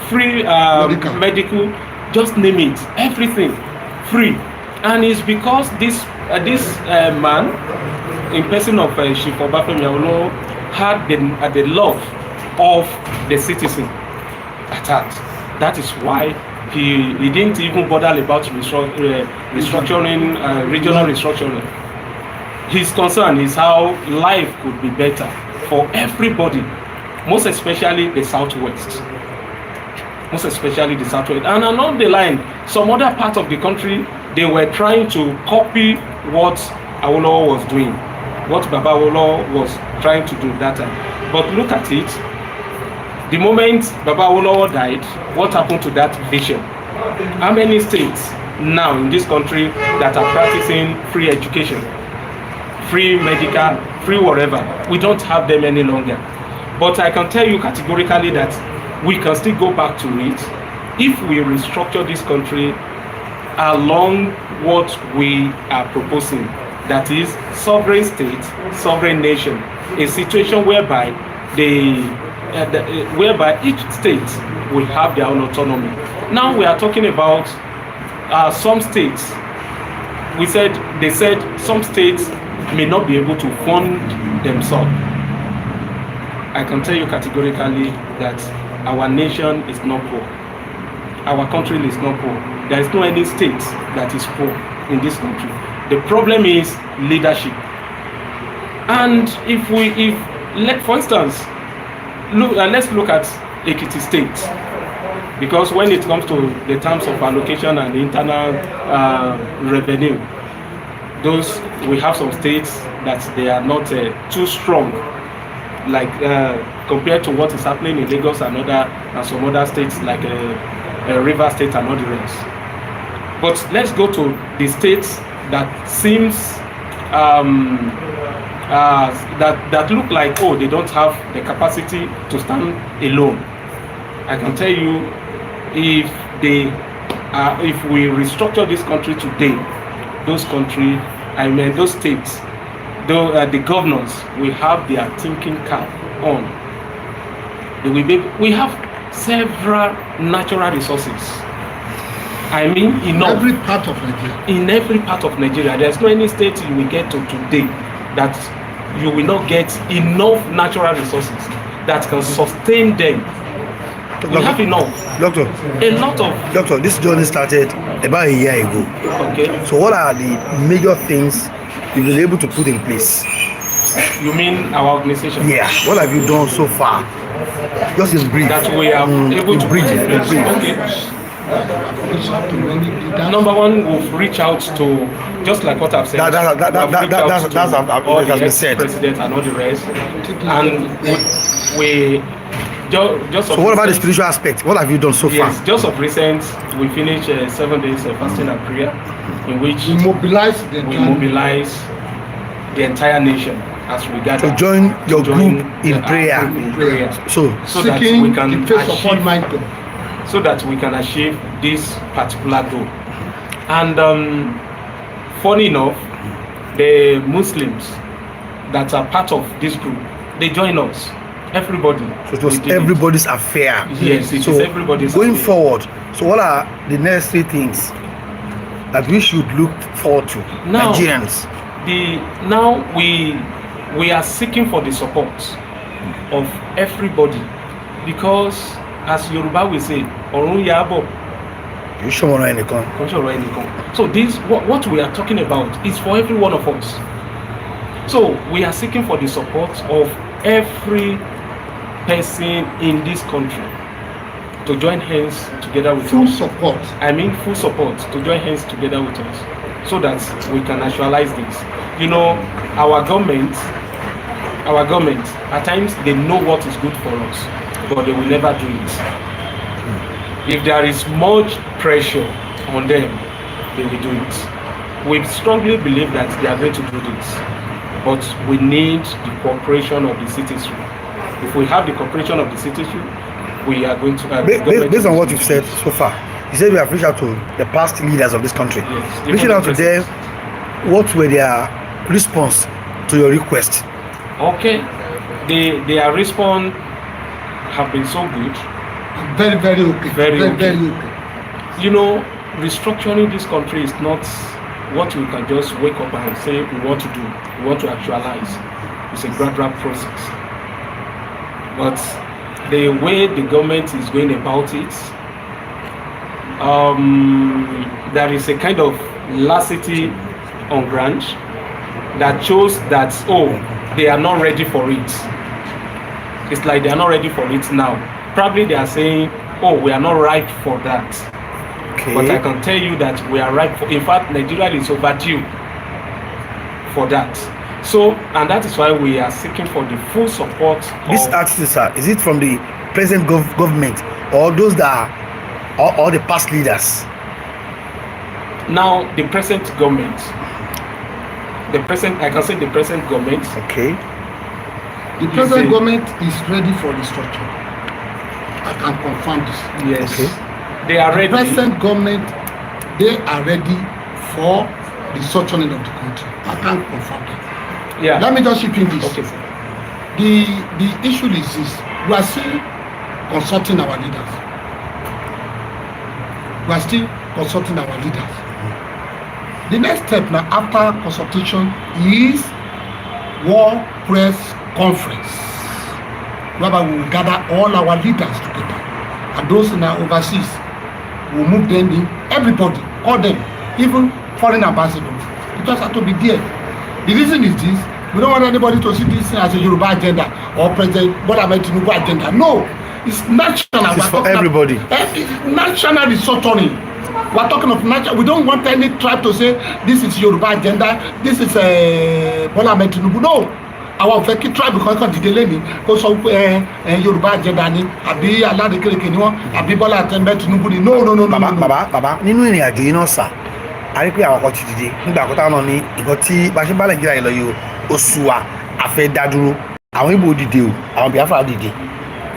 free medical, just name it, everything free. And it's because this man, in person of Shiva Obafemi Awolowo, had the love of the citizen at heart. That is why he didn't even bother about restructuring, regional restructuring. His concern is how life could be better for everybody, most especially the Southwest. And along the line, some other part of the country, they were trying to copy what Awolowo was doing, what Baba Awolowo was trying to do that time. But look at it, the moment Baba Awolowo died, what happened to that vision? How many states now in this country that are practicing free education, free medical, free whatever? We don't have them any longer. But I can tell you categorically that we can still go back to it if we restructure this country along what we are proposing. That is sovereign state, sovereign nation, a situation whereby whereby each state will have their own autonomy. Now we are talking about some states. They said some states may not be able to fund themselves. I can tell you categorically that our nation is not poor. Our country is not poor. There is no any state that is poor in this country. The problem is leadership. And for instance, let's look at Ekiti State, because when it comes to the terms of allocation and internal revenue, those we have some states that they are not too strong, like compared to what is happening in Lagos and some other states like River State and all the rest. But let's go to the states that seems that look like, oh, they don't have the capacity to stand alone. I can tell you, if we restructure this country today, those states, the governors will have their thinking cap on. We have several natural resources. I mean, enough. Every part of Nigeria. In every part of Nigeria, there's no any state you will get to today that you will not get enough natural resources that can sustain them. We have enough. Doctor, A lot of. Doctor, this journey started about a year ago. Okay. So what are the major things you've been able to put in place? You mean our organization? Yeah. What have you done so far? Just in brief. That we are able to brief. Okay. Number one, we've reached out to, just like what I've said. That's all what has the been said. ex-president and all the rest, and we just. So what about the spiritual aspect? What have you done so far? Yes, just of recent, we finished 7 days of fasting and prayer, in which We mobilize we mobilize the entire nation as we gather To join your group in our prayer. group in prayer, So so that seeking we can the face of achieve, Almighty. so that we can achieve this particular goal. And funny enough, the Muslims that are part of this group, they join us. Everybody. it was We did it. everybody's affair. Yes, it So is everybody's going affair. forward, so what are the necessary things that we should look forward to? Now- Nigerians. Now we are seeking for the support of everybody, because as Yoruba will say, Orun Yabo. You show one anyone. So this what we are talking about is for every one of us. So we are seeking for the support of every person in this country to join hands together with Full us. support. I mean full support to join hands together with us, so that we can actualize this. You know, our government at times they know what is good for us, but they will never do it. If there is much pressure on them, they will do it. We strongly believe that they are going to do this, but we need the cooperation of the citizenry. If we have the cooperation of the citizenry, we are going to have. Based on what you've said so far, you said we have reached out to the past leaders of this country. Yes, Reaching out to them, what were their response to your request? Okay, their response have been so good. Very, very okay. Very okay. Very okay. You know, restructuring this country is not what we can just wake up and say we want to do, we want to actualize. It's a gradual process. But the way the government is going about it, there is a kind of laxity on ground that shows that, oh, they are not ready for it. It's like they are not ready for it now. Probably they are saying, oh, we are not ripe for that. Okay. But I can tell you that we are ripe for, in fact, Nigeria is overdue for that. So, and that is why we are seeking for the full support. This artist, sir, is it from the present government or those that are or the past leaders? Now, the present government. I can say the present government. Okay. The present government is ready for restructure. I can confirm this. Yes. Okay. They are ready. The present government, they are ready for the restructuring of the country. I can confirm that. Yeah. Let me just chip in this. Okay, sir. The issue is this: we are still consulting our leaders. We are still consulting our leaders. The next step now after consultation is World Press Conference, whereby we will gather all our leaders together, and those in our overseas, we will move them in. Everybody, all them, even foreign ambassadors, they just have to be there. The reason is this: we don't want anybody to see this as a Yoruba agenda or President Bola Ahmed Tinubu agenda. No, It's national. It's for everybody. National is sorting. We're talking of national. We don't want any tribe to say this is Yoruba agenda, this is Bola Ahmed Tinubu. No. Àwọn ò fẹ́ kí tribe kankan dìde lẹ́ni kó sọ pé Yorùbá agenda ni àbí aládékéréké ni wọ́n àbí Bọ́lá Ahmed Tinubu ni no. bàbá nínú ìrìn àjò yìí náà sà a rí pé àwọn kan ti dìde nígbà àkọ́tà náà ní nǹkan tí bá ṣe bá Nàìjíríà yìí lọ yìí o oṣù wa àfẹ́ dádúró àwọn Ìgbò dìde o àwọn Biafra dìde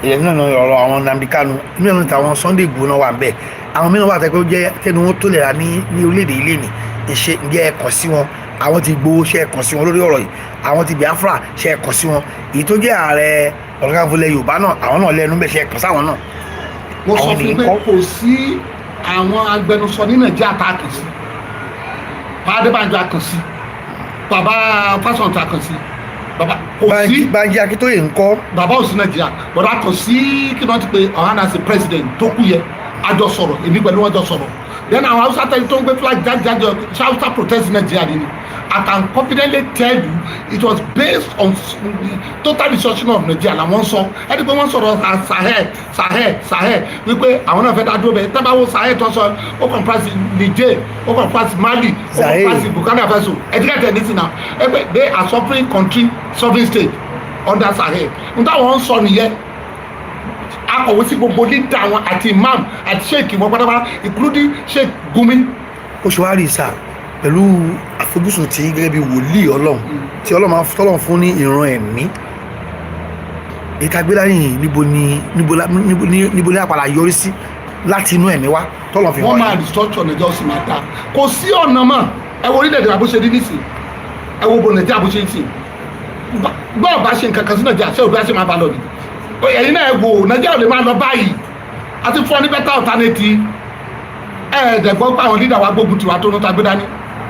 ìyẹn náà ọ̀rọ̀ àwọn Nnamdi Kanu nínú ìta àwọn Sunday Igboho náà wà ń bẹ̀ àwọn mìíràn wà tẹ́kọ̀ jẹ́ tẹ́nu wọn tó lè ra ní orílẹ̀-èdè ilé ní ìṣe ǹjẹ́ ẹ̀kọ́ sí wọn àwọn ti Igboho ṣe ẹ̀kọ́ sí wọn lórí ọ̀rọ̀ yìí àwọn ti Biafra ṣe ẹ̀kọ́ sí wọn èyí tó jẹ́ ààrẹ ọ̀gáfúnlẹ̀ Yorùbá náà àwọn náà lẹ́nu bẹ́ẹ̀ ṣe ẹ̀kọ́ sáwọn náà. mo sọ fún pé kò sí àwọn agbẹnusọ ní Nàìjíríà tá a kàn sí bàbá Adébánjọ a kàn sí bàbá Fásọ̀ntà a kàn sí bàbá kò sí Bánjí Akíntóyè ńkọ́ bàbá òsì Nàìjíríà bàbá kò sí kí wọ́n ti pe ọ̀hánàṣe president tó kú yẹ àjọ sọ̀rọ̀ èmi pẹ̀lú wọn jọ sọ̀rọ̀ then àwọn Hausa tẹ́lẹ̀ tó ń gbé flag jáde Hausa protest Nàìjíríà ni I can confidently tell you it was based on total destruction of Nigeria làwọn sọ ẹni pé wọ́n sọ̀rọ̀ Sahel wípé àwọn náà fẹ́ dá dúró bẹ́ẹ̀ tẹ́lẹ̀ wo Sahel tó sọ ó comprise Niger ó comprise Mali ó comprise Burkina Faso ẹ̀dígẹ́tẹ̀ ní sinna ẹgbẹ́ they are suffering country sovereign state under Sahel n táwọn ń sọ nìyẹn akọ̀wé sí gbogbo lídà wọn àti imam àti sheik wọn pátápátá including Sheikh Gumi. oṣù wa rí sá pẹ̀lú àfojúsùn tí gẹ́gẹ́ bí wòlíì Ọlọ́run tí Ọlọ́run máa tọ́lọ̀ fún ní ìran ẹ̀mí ìtagbéláyìn níbo ní àpàlà yọrí sí láti inú ẹ̀mí wá tọ́lọ̀ fi wọ́n máa restructure Nàìjíríà ó sì máa dá kò sí ọ̀nà mọ́ ẹ wo orílẹ̀-èdè àbúṣe rí nísìn ẹ wo bo Nàìjíríà àbúṣe ń sìn gbọ́dọ̀ bá ṣe nǹkan kan sí Nàìjíríà ṣé òbí á ṣe máa bá lọ ni ẹ̀yin náà wò Nàìjíríà lè máa lọ báyìí àti fún ọ ní better alternative ẹ̀ẹ́dẹ̀gbọ́n pé àwọn leader wa gbógun tiwa tó ń ta gbé dání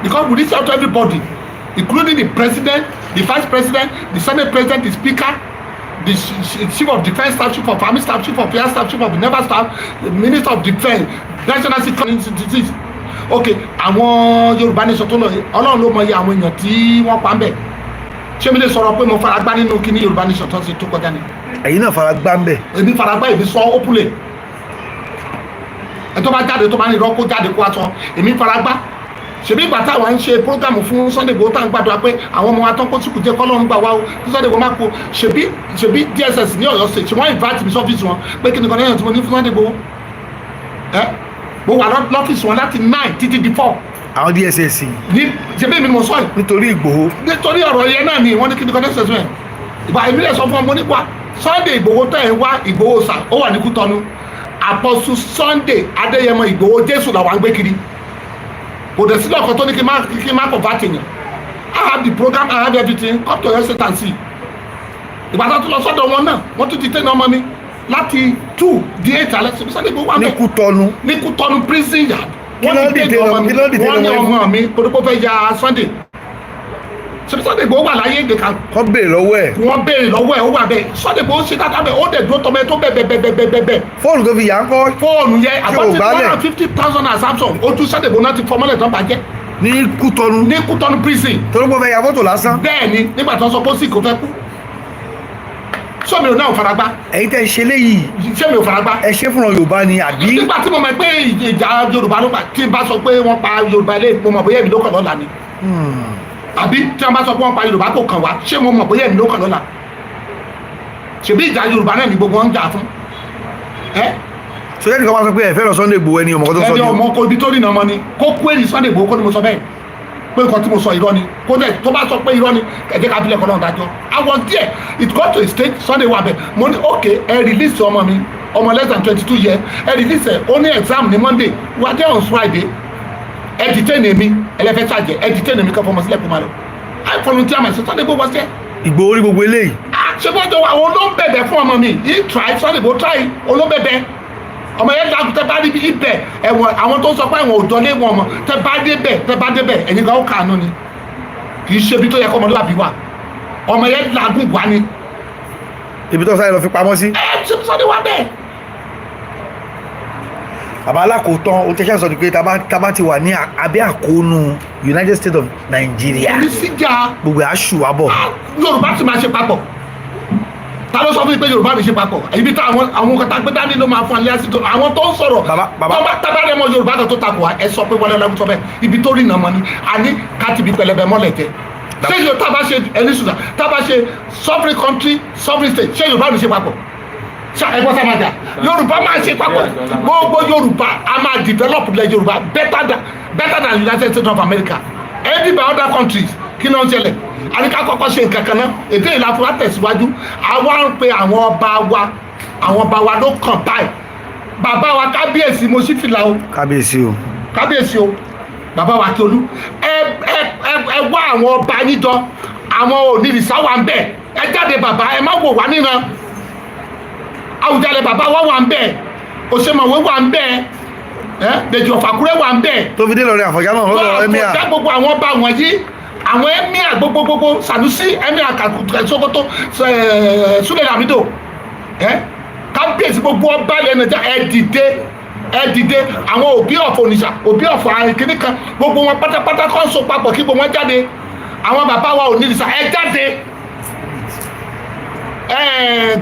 because we reach out to everybody including the president the vice president the senate president the speaker the chief of defence staff chief of army staff chief of air staff chief of naval staff the minister of defence national security institutes okay àwọn Yorùbá nation tó lọ Ọlọ́run ló mọ iye àwọn èèyàn tí wọ́n pa ń bẹ̀ ṣé mi lè sọ̀rọ̀ pé mo fara gbá nínú kíní Yorùbá nation tó ń ṣe tó kọjá ni. ẹ̀yin náà fara gbá ń bẹ̀. èmi fara gbá èmi sọ ópùlẹ̀ ẹ̀ tó bá jáde tó bá ní ìrọ́kó jáde kó aṣọ èmi fara gbá ṣèbí ìgbà táwa ń ṣe program fún Sunday Igboho tá à ń gbàdúrà pé àwọn ọmọ wa tán kó sùkùn jẹ kọ́lọ́run gbà wá o kí Sunday Igboho má kó ṣèbí DSS ní Ọ̀yọ́ state ṣe wọ́n invite mi sọ́fíìsì wọn pé kí nìkan lẹ́yìn tí mo ní fún Sunday Igboho mo wà lọ́fíìsì wọn láti 9 títí di 4. àwọn DSS ní ṣèbí mi mo sọ yìí. nítorí Igboho. nítorí ọ̀rọ̀ yẹn náà ni wọ́n ní kí nìkan lẹ́sẹ̀ sẹ́yìn ìgbà ìbílẹ̀ sọ fún ọmọ nípa Sunday Igboho tẹ̀ ń wá Igboho sà ó wà ní Kútọ́nù Apostle Sunday Adéyẹmọ Igboho Jésù làwọn à ń gbé kiri kò dẹ̀ sílẹ̀ ọ̀kan tó ní kí n má convert yẹn I have the program I have everything come to your state and see ìbátan tó lọ sọ́dọ̀ wọn náà wọ́n tún ti tẹ́ ní ọmọ mi láti 2 di 8 alẹ́ síbi Sunday Igboho wà ní bẹ́ẹ̀ ní Kútọ́nù prison yard wọ́n ní ọmọ mi kótópó fẹ́ ya Sunday ṣe Sunday Igboho wà láyé èdè kan. wọ́n béèrè lọ́wọ́ ẹ̀. wọ́n béèrè lọ́wọ́ ẹ̀ ó wà bẹ́ẹ̀ Sunday Igboho ṣe dáadáa bẹ́ẹ̀ ó dẹ̀ dúró tọmọ ẹ tó bẹ́ẹ̀. fóònù tó fi yà ń kọ́. fóònù yẹ àbọ̀tí 150,000 as Samsung ojú Sunday Igboho náà ti fọmọ́lẹ̀ tán bàjẹ́. ní Kútọ́nù prison. torí pé ó fẹ́ ya fọ́tò lásán. bẹ́ẹ̀ ni nígbà tó ń sọ pé ó sì kò fẹ́ kú. sọ́mi ò náà faragbá. ẹ̀yin tẹ́ ṣe léyìí. sẹ́mi ò faragbá. ẹ ṣe fúnra Yorùbá ni àbí. nígbà tí mo mọ̀ pé ìjà Yorùbá ló pa tí n bá sọ pé wọ́n pa Yorùbá ilé mo mọ̀ bóyá èmi ló kàn lọ́la ni àbí tí wọ́n bá sọ pé wọ́n pa Yorùbá kò kàn wá ṣé mo mọ̀ bóyá èmi ló kàn lọ́la ṣèbí ìjà Yorùbá náà ni gbogbo wọn ń jà fún sọjá nìkan wá sọ pé ẹ fẹ́ lọ Sunday Igboho ẹni ọmọ kan tó sọ ní. ẹni ọmọ kò ibi tó rìnà ọmọ ni kó kú èrì Sunday Igboho kó ni mo sọ bẹ́ẹ̀ pé nǹkan tí mo sọ irọ́ ni kó dẹ̀ tó bá sọ pé irọ́ ni ẹ̀jẹ̀ ká bílẹ̀ kọ́ náà dájọ́ I was there it got to a stage Sunday wà bẹ́ẹ̀ mo ní okay ẹ release ọmọ mi ọmọ less than 22 years ẹ release ẹ ó ní exam ní Monday we are there on Friday ẹ detain èmi ẹlẹ́fẹ́ ṣàjẹ́ ẹ detain èmi kan fọmọ sílẹ̀ kó máa lọ I volunteer myself Sunday Igboho was there. Igboho orí gbogbo eléyìí. ṣé wọ́n jọ àwọn olóńbẹ̀bẹ̀ fún ọmọ mi he try Sunday Igboho try olóńbẹ̀bẹ̀ ọmọ yẹn dàgbù tẹ bá rí bí ibẹ̀ ẹ̀wọ̀n àwọn tó sọ pé ẹ̀wọ̀n òjò lé wọn mọ̀ tẹ bá débẹ̀ ẹ̀yin kan ó kàánú ni kì í ṣe ibi tó yẹ kó ọmọlúwàbí wà ọmọ yẹn làágùn wá ni. ibi tó sáré lọ fi pamọ́ sí. ṣé Sunday wà bẹ́ẹ̀. bàbá alákòótán o tẹ́sán sọ pé tábà ti wà ní abẹ́ àkóónú United States of Nigeria onísíjà gbogbo àṣù wa bọ̀. Yorùbá ti máa ṣe papọ̀ ta ló sọ fún mi pé Yorùbá mi ṣe papọ̀ ibi tí àwọn kọta gbé dání ló máa fún alẹ́ àti tó àwọn tó ń sọ̀rọ̀ tábàdé mọ Yorùbá kan tó takò wá ẹ sọ pé Wale Olagunju sọ bẹ́ẹ̀ ibi tó rí nà mọ́ ni àní káàtì bí pẹlẹbẹ mọ́lẹ̀ tẹ ṣé yóò tábà ṣe ẹni sùdà tábà ṣe sovereign country sovereign state ṣé Yorùbá mi ṣe papọ̀ ẹgbọ́n sábàjà Yorùbá máa ṣe papọ̀ gbogbo Yorùbá a máa develop ilẹ̀ Yorùbá better than United States of America any by other countries kí ló ń ṣẹlẹ̀ àníká kọ́kọ́ ṣe nǹkan kan náà èdè ìlà fún wa tẹ̀síwájú àwa ń pe àwọn ọba wa ló kàn báyìí bàbá wa kábíyèsí mo sì fìlà o kábíyèsí o bàbá wa Akíolú ẹ wá àwọn ọba yín jọ àwọn onírìṣà wà ń bẹ̀ ẹ jáde bàbá ẹ má wò wá níran Àwùjalẹ̀ bàbá wa wà ń bẹ̀ Òṣèmọ̀wé wà ń bẹ̀ Dèjì Ọ̀fàkúrẹ́ wà ń bẹ̀ tó fi dé lọ́rin Àfọ̀njá náà lọ́dọ̀ emir gbogbo àwọn ọba wọ̀nyí àwọn emir gbogbogbò Sanusi emir Sokoto Súlẹ̀ Lamido kábíyèsí gbogbo ọba ilẹ̀ Nàìjíríà ẹ dìde àwọn òbí ọ̀fọ̀ Onitsha òbí ọ̀fọ̀ àìkíní kan gbogbo wọn pátápátá kọ́ ń so papọ̀ kí gbogbo wọn jáde àwọn bàbá wa Onitsha ẹ jáde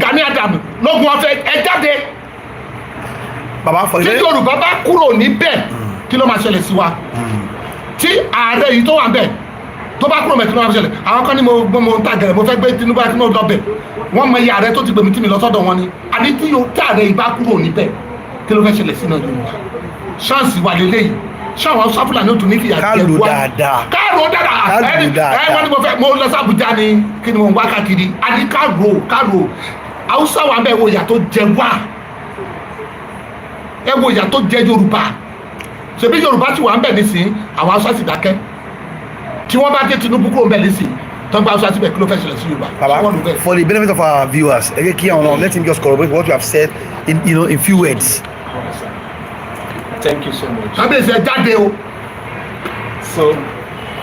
Gani Adams lógun ọ̀fẹ́ ẹ jáde bàbá fọ ilé tí Yorùbá bá kúrò níbẹ̀ kí ló máa ṣẹlẹ̀ sí wa tí ààrẹ yìí tó wà bẹ̀ tó bá kúrò mẹ́ kí ló máa ṣẹlẹ̀ àwọn kan ní mo ń tàgẹ̀rẹ̀ mo fẹ́ gbé Tinubu àti mo lọ bẹ̀ wọ́n mọ iye ààrẹ tó ti gbèmí tí mi lọ sọ́dọ̀ wọn ni àní tí ààrẹ yìí bá kúrò níbẹ̀ kí ló fẹ́ ṣẹlẹ̀ sí náà Yorùbá ṣáǹsì wà lélẹ́yìí ṣáwọn sáfùlà ní òtún ní kìyà káàlù dáadáa wọ́n ní mo fẹ́ mo lọ sí Àbújá ni kí ni mo ń wá káàkiri àní káàrò Haúsá wà bẹ́ẹ̀ wo ìyà tó jẹ wá ẹ wo ìyà tó jẹ Yorùbá ṣebí Yorùbá ti wà ń bẹ̀ nísìnyí àwọn Haúsá sì dákẹ́ tí wọ́n bá dé Tinubu kúrò ń bẹ̀ nísìnyí tó ń gba Haúsá síbẹ̀ kí ló fẹ́ ṣẹlẹ̀ sí Yorùbá. Baba, for the benefit of our viewers ẹ jẹ́ kí àwọn let him just corroborate what you have said in few words. Thank you so much. kábíyèsí ẹ jáde o. So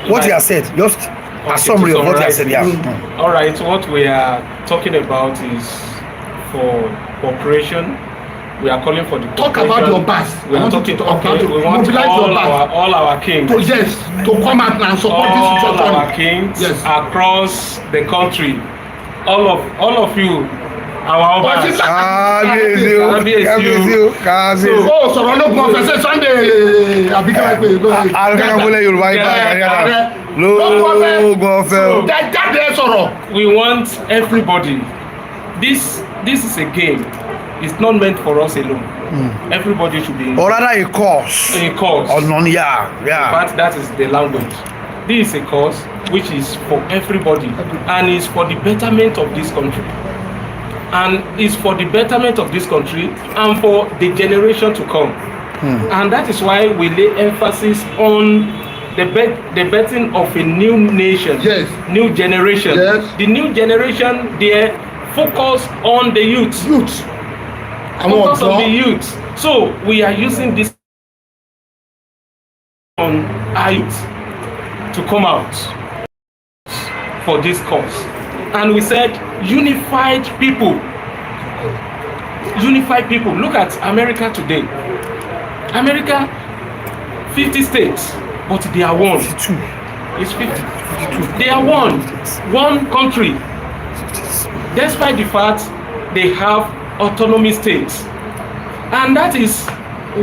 what you have said just a summary of what you have said. Yeah. All right, what we are talking about is for cooperation. We are calling for the talk about your past. We are talking we want all our kings to come out and support this situation. All our kings across the country. All of you, our obas. Kábíyèsí o sọ̀rọ̀ lógun ọ̀fẹ́sẹ̀ Sunday àbíkẹ́ pé alùpàgbọ́lẹ̀ Yorùbá lóògùn ọ̀fẹ́. jáde sọ̀rọ̀. We want everybody. This is a game. It's not meant for us alone. Everybody should be in. Or rather a course. A course. Or none, yeah. But that is the language. This is a course which is for everybody and is for the betterment of this country. And is for the betterment of this country and for the generation to come. And that is why we lay emphasis on the birthing of a new nation. Yes. New generation. Yes. The new generation, they focus on the youth. Focus on the youth. So we are using this on our youth to come out for this cause. And we said unified people. Unified people. Look at America today. America, 50 states, but they are one. 52. It's 52. They are one country. Despite the fact they have autonomy states, and that is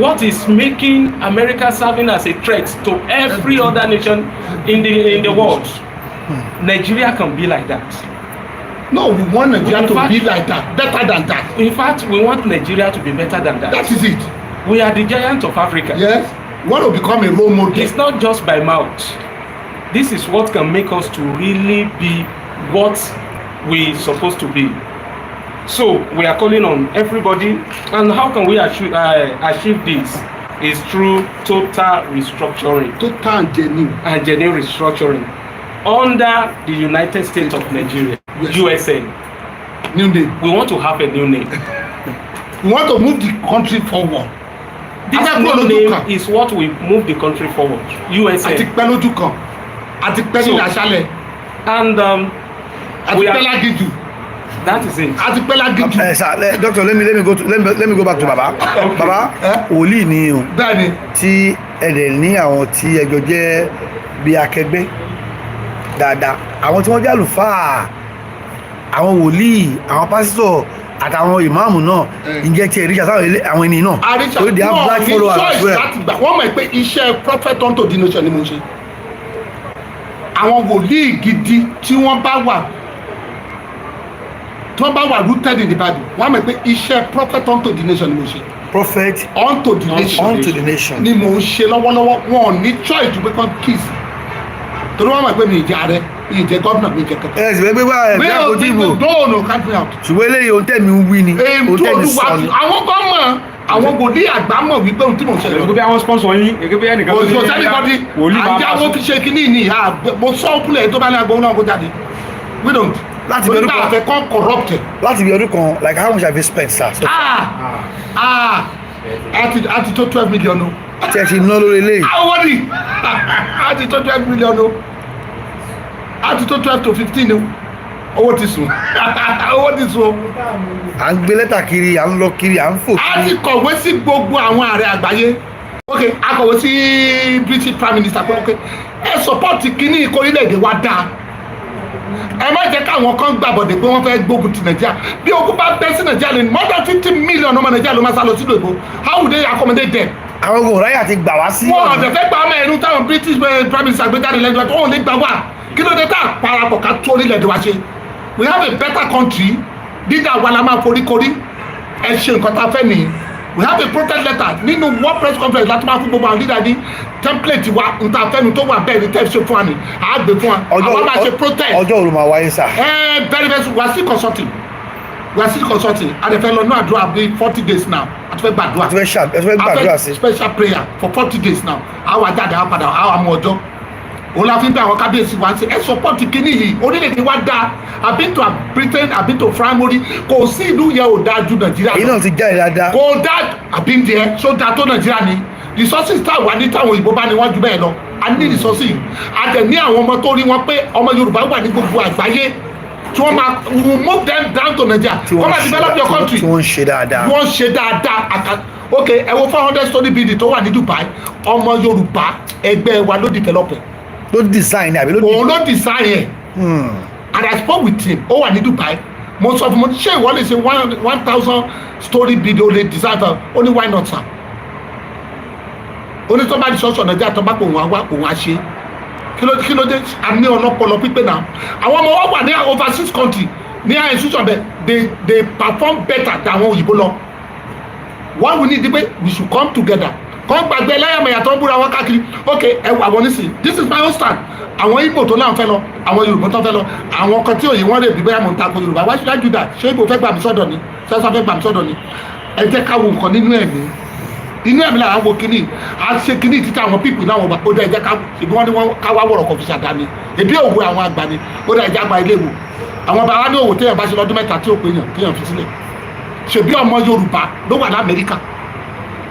what is making America serving as a threat to every other nation in the world. Nigeria can be like that. No, we want Nigeria to be like that, better than that. In fact, we want Nigeria to be better than that. That is it. We are the giant of Africa. Yes, we want to become a role model. It's not just by mouth. This is what can make us to really be what we supposed to be. So we are calling on everybody, and how can we achieve this? Is through total restructuring. Total and genuine restructuring under the United States of Nigeria, yes. USA. New name. We want to have a new name. We want to move the country forward. This new name is what will move the country forward. USA. Àti pẹ́ lójú kan. Àti pẹ́ ní àṣálẹ̀. And àti pẹ́ lágídù. That is it. Àti pẹ́ lágídù. Sir, doctor, let me go back to Baba. Okay. Baba, wòlíì ni o. Bẹ́ẹ̀ni. Tí ẹ̀dẹ̀ ní àwọn tí ẹjọ́ jẹ́ bí akẹgbẹ́ dáadáa. Àwọn tí wọ́n jẹ́ àlùfáà àwọn wòlíì àwọn pásítọ̀ àtàwọn ìmáàmù náà ǹjẹ́ tiẹ̀ ríṣà sáwọn àwọn ènìyàn náà àríṣà torí they have black followers as well. láti gbà wọ́n mọ̀ pé iṣẹ́ prophet unto the nation ni mo ṣe àwọn wòlíì gidi tí wọ́n bá wà rooted in the Bible wọ́n mọ̀ pé iṣẹ́ prophet unto the nation ni mo ṣe. Prophet unto the nation ni mo ń ṣe lọ́wọ́lọ́wọ́ wọn ò ní choice ju pé kán kiss torí wọ́n mọ̀ pé mi ì jẹ́ ààrẹ mi ì jẹ́ gómìnà mi ì jẹ́ kẹkẹ. ẹ sì fẹ́ gbé wá ẹ̀fẹ́ àkójú ìbò no count me out. ṣùgbọ́n eléyìí ohun tẹ̀mí ń wí ni ohun tẹ̀mí sọ ni. àwọn kan mọ̀ àwọn wòlíì àgbà mọ̀ wípé ohun tí mo ṣe lọ. gẹ́gẹ́ bí àwọn sponsor yín gẹ́gẹ́ bí ẹnìkan tó òṣìṣẹ́ sẹ́nìkọ́dí àjáwó fi ṣe kínní ní mo sọ òkúlẹ̀ tó bá ní agbóhùn náà kó jáde we don't. láti bí ọdún kan àfẹ́ kan corrupted. láti bí ọdún kan like how much have you spent sir. àti tó 12 million o. tí ẹ ti ná lórí eléyìí. àwọn ni àti tó 12 million o àti tó 12 to 15 o owó ti sùn owó ti sùn o. à ń gbé lẹ́tà kiri à ń lọ kiri à ń fò kiri. a ti kọ̀wé sí gbogbo àwọn ààrẹ àgbáyé ok a kọ̀wé sí British Prime Minister pé ok ẹ support kínní ìkórìlẹ̀-èdè wa dáa ẹ má jẹ́ káwọn kan gbàbọ̀dẹ̀ pé wọ́n fẹ́ gbógun ti Nàìjíríà bí ogun bá bẹ́ sí Nàìjíríà lè more than 50 million ọmọ Nàìjíríà ló máa sá lọ sílùú èbó how would they accommodate them. àwọn ogun ráyà ti gbà wá sí. wọn ọ̀dẹ̀ fẹ́ gba ọmọ ẹ̀rú táwọn British Prime Minister gbé jáde lẹ́nu tó wọn lè gbà wá kí ló dé tá a parapọ̀ ká tó orílẹ̀-èdè wa ṣe we have a better country dídá wa la máa foríkorí ẹ ṣe nǹkan tá a fẹ́ nìyí we have a protest letter nínú world press conference láti máa fún gbogbo àwọn leader ní template wa nta fẹ́nu tó wà bẹ́ẹ̀ ní tẹ́ ṣe fún wa ni a gbé fún wa àwọn máa ṣe protest. ọjọ́ òru máa wáyé sà. very very soon we are still consulting a lè fẹ́ lọ ní àdúrà bí 40 days now a ti fẹ́ gbàdúrà a ti fẹ́ gbàdúrà sí. special prayer for 40 days now a wà jáde a padà a wà mú ọjọ́ òun la fi ń bẹ àwọn kábíyèsí wa ṣe ẹ support kínní yìí orílẹ̀-èdè wa dáa I've been to Britain I've been to France kò sí ìlú yẹn ò dáa ju Nàìjíríà lọ. èyí náà ti jáde dáadáa. kò dáa I've been there so dáa tó Nàìjíríà ni resources tá a wà ní táwọn òyìnbó bá ní wọ́n ju bẹ́ẹ̀ lọ a ní resources a dẹ̀ ní àwọn ọmọ tó rí wọn pé ọmọ Yorùbá wà ní gbogbo àgbáyé tí wọ́n máa move them down to Nigeria wọ́n máa develop your country tí wọ́n ń ṣe dáadáa. wọ́n ń ṣe dáadáa ok ẹ wo 400 story building tó wà ní Dubai ọmọ Yorùbá ẹgbẹ́ wa ló develop ẹ̀. ló design àbí ló. òun ló design ẹ̀. And I spoke with him ó wà ní Dubai mo sọ fún mo ṣé ìwọ lè ṣe 1000 story building ó lè design ó ní why not sir ó ní tó bá di sọ́sọ̀ Nàìjíríà tó bá pò òun á ṣe kí ló dé àní ọlọ́pọlọ pípé náà àwọn ọmọ wa wà ní overseas country ní àwọn institution bẹ́ẹ̀ they perform better than àwọn òyìnbó lọ what we need is we should come together kọ́ gbàgbé ẹlẹ́yàmẹ̀yà tó ń búra wọn káàkiri ok ẹ wà wọ́n nísìnyí this is my own stand àwọn Ìgbò tó náà fẹ́ lọ àwọn Yorùbá tó fẹ́ lọ àwọn kan tí òye wọn lè bí bẹ́ẹ̀ mọ̀ ń takò Yorùbá why should I do that ṣé Ìgbò fẹ́ gbà mí sọ́dọ̀ ni sẹ́sà fẹ́ gbà mí sọ́dọ̀ ni ẹ jẹ́ ká wo nǹkan nínú ẹ̀mí làwọn wo kínní à ń ṣe kínní títí àwọn pípì náà wọ́n ó dá ẹ̀jẹ̀ ká ìbí wọ́n ní wọ́n ká wá wọ̀rọ̀ kọfí ṣàdá ni èbí òwe àwọn àgbà ni ó dá ẹ̀jẹ̀ àgbà ilé wò àwọn bàbá ní òwò téèyàn bá ṣe lọ́dún mẹ́ta tí ò pé yàn téèyàn fi sílẹ̀ ṣèbí ọmọ Yorùbá ló wà l'Amẹ́ríkà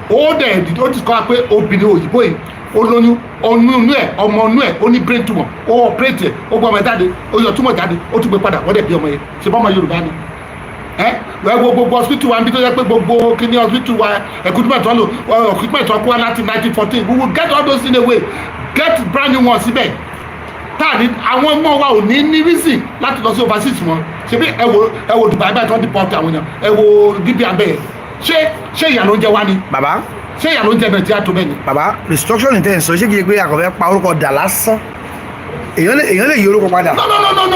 ó dẹ̀ ó ti kọ́ pé obìnrin òyìnbó yìí ó lóyún ọ̀nù ẹ̀ ọmọ ọ̀nù ẹ̀ ó ní brain tumor ó operate ẹ̀ ó gbọ́ ọmọ ẹ̀ jáde ó yọ tumor jáde ó tún gbé padà wọ́n dẹ̀ bí ọmọ yẹn ṣe bọ́ ọmọ Yorùbá ni gbogbo hospital wa ń bí tó yẹ pé gbogbo kíní hospital wa equipment wọn lò equipment wọn kó wá láti 1914 we will get all those in a way get brand new ones síbẹ̀ táàní àwọn ọmọ wa ò ní reason láti lọ sí overseas wọn ṣebí ẹ wo Dubai báyìí tó ń deport àwọn èèyàn ẹ wo Libya bẹ́ẹ̀ ṣé ìyà ló ń jẹ wá ni. bàbá ṣé ìyà ló ń jẹ Nàìjíríà tó bẹ́ẹ̀ ni. bàbá restructuring tẹ̀ ń sọ ṣé kìí pé àkọ́fẹ́ pa orúkọ dà lásán èèyàn lè yí orúkọ padà.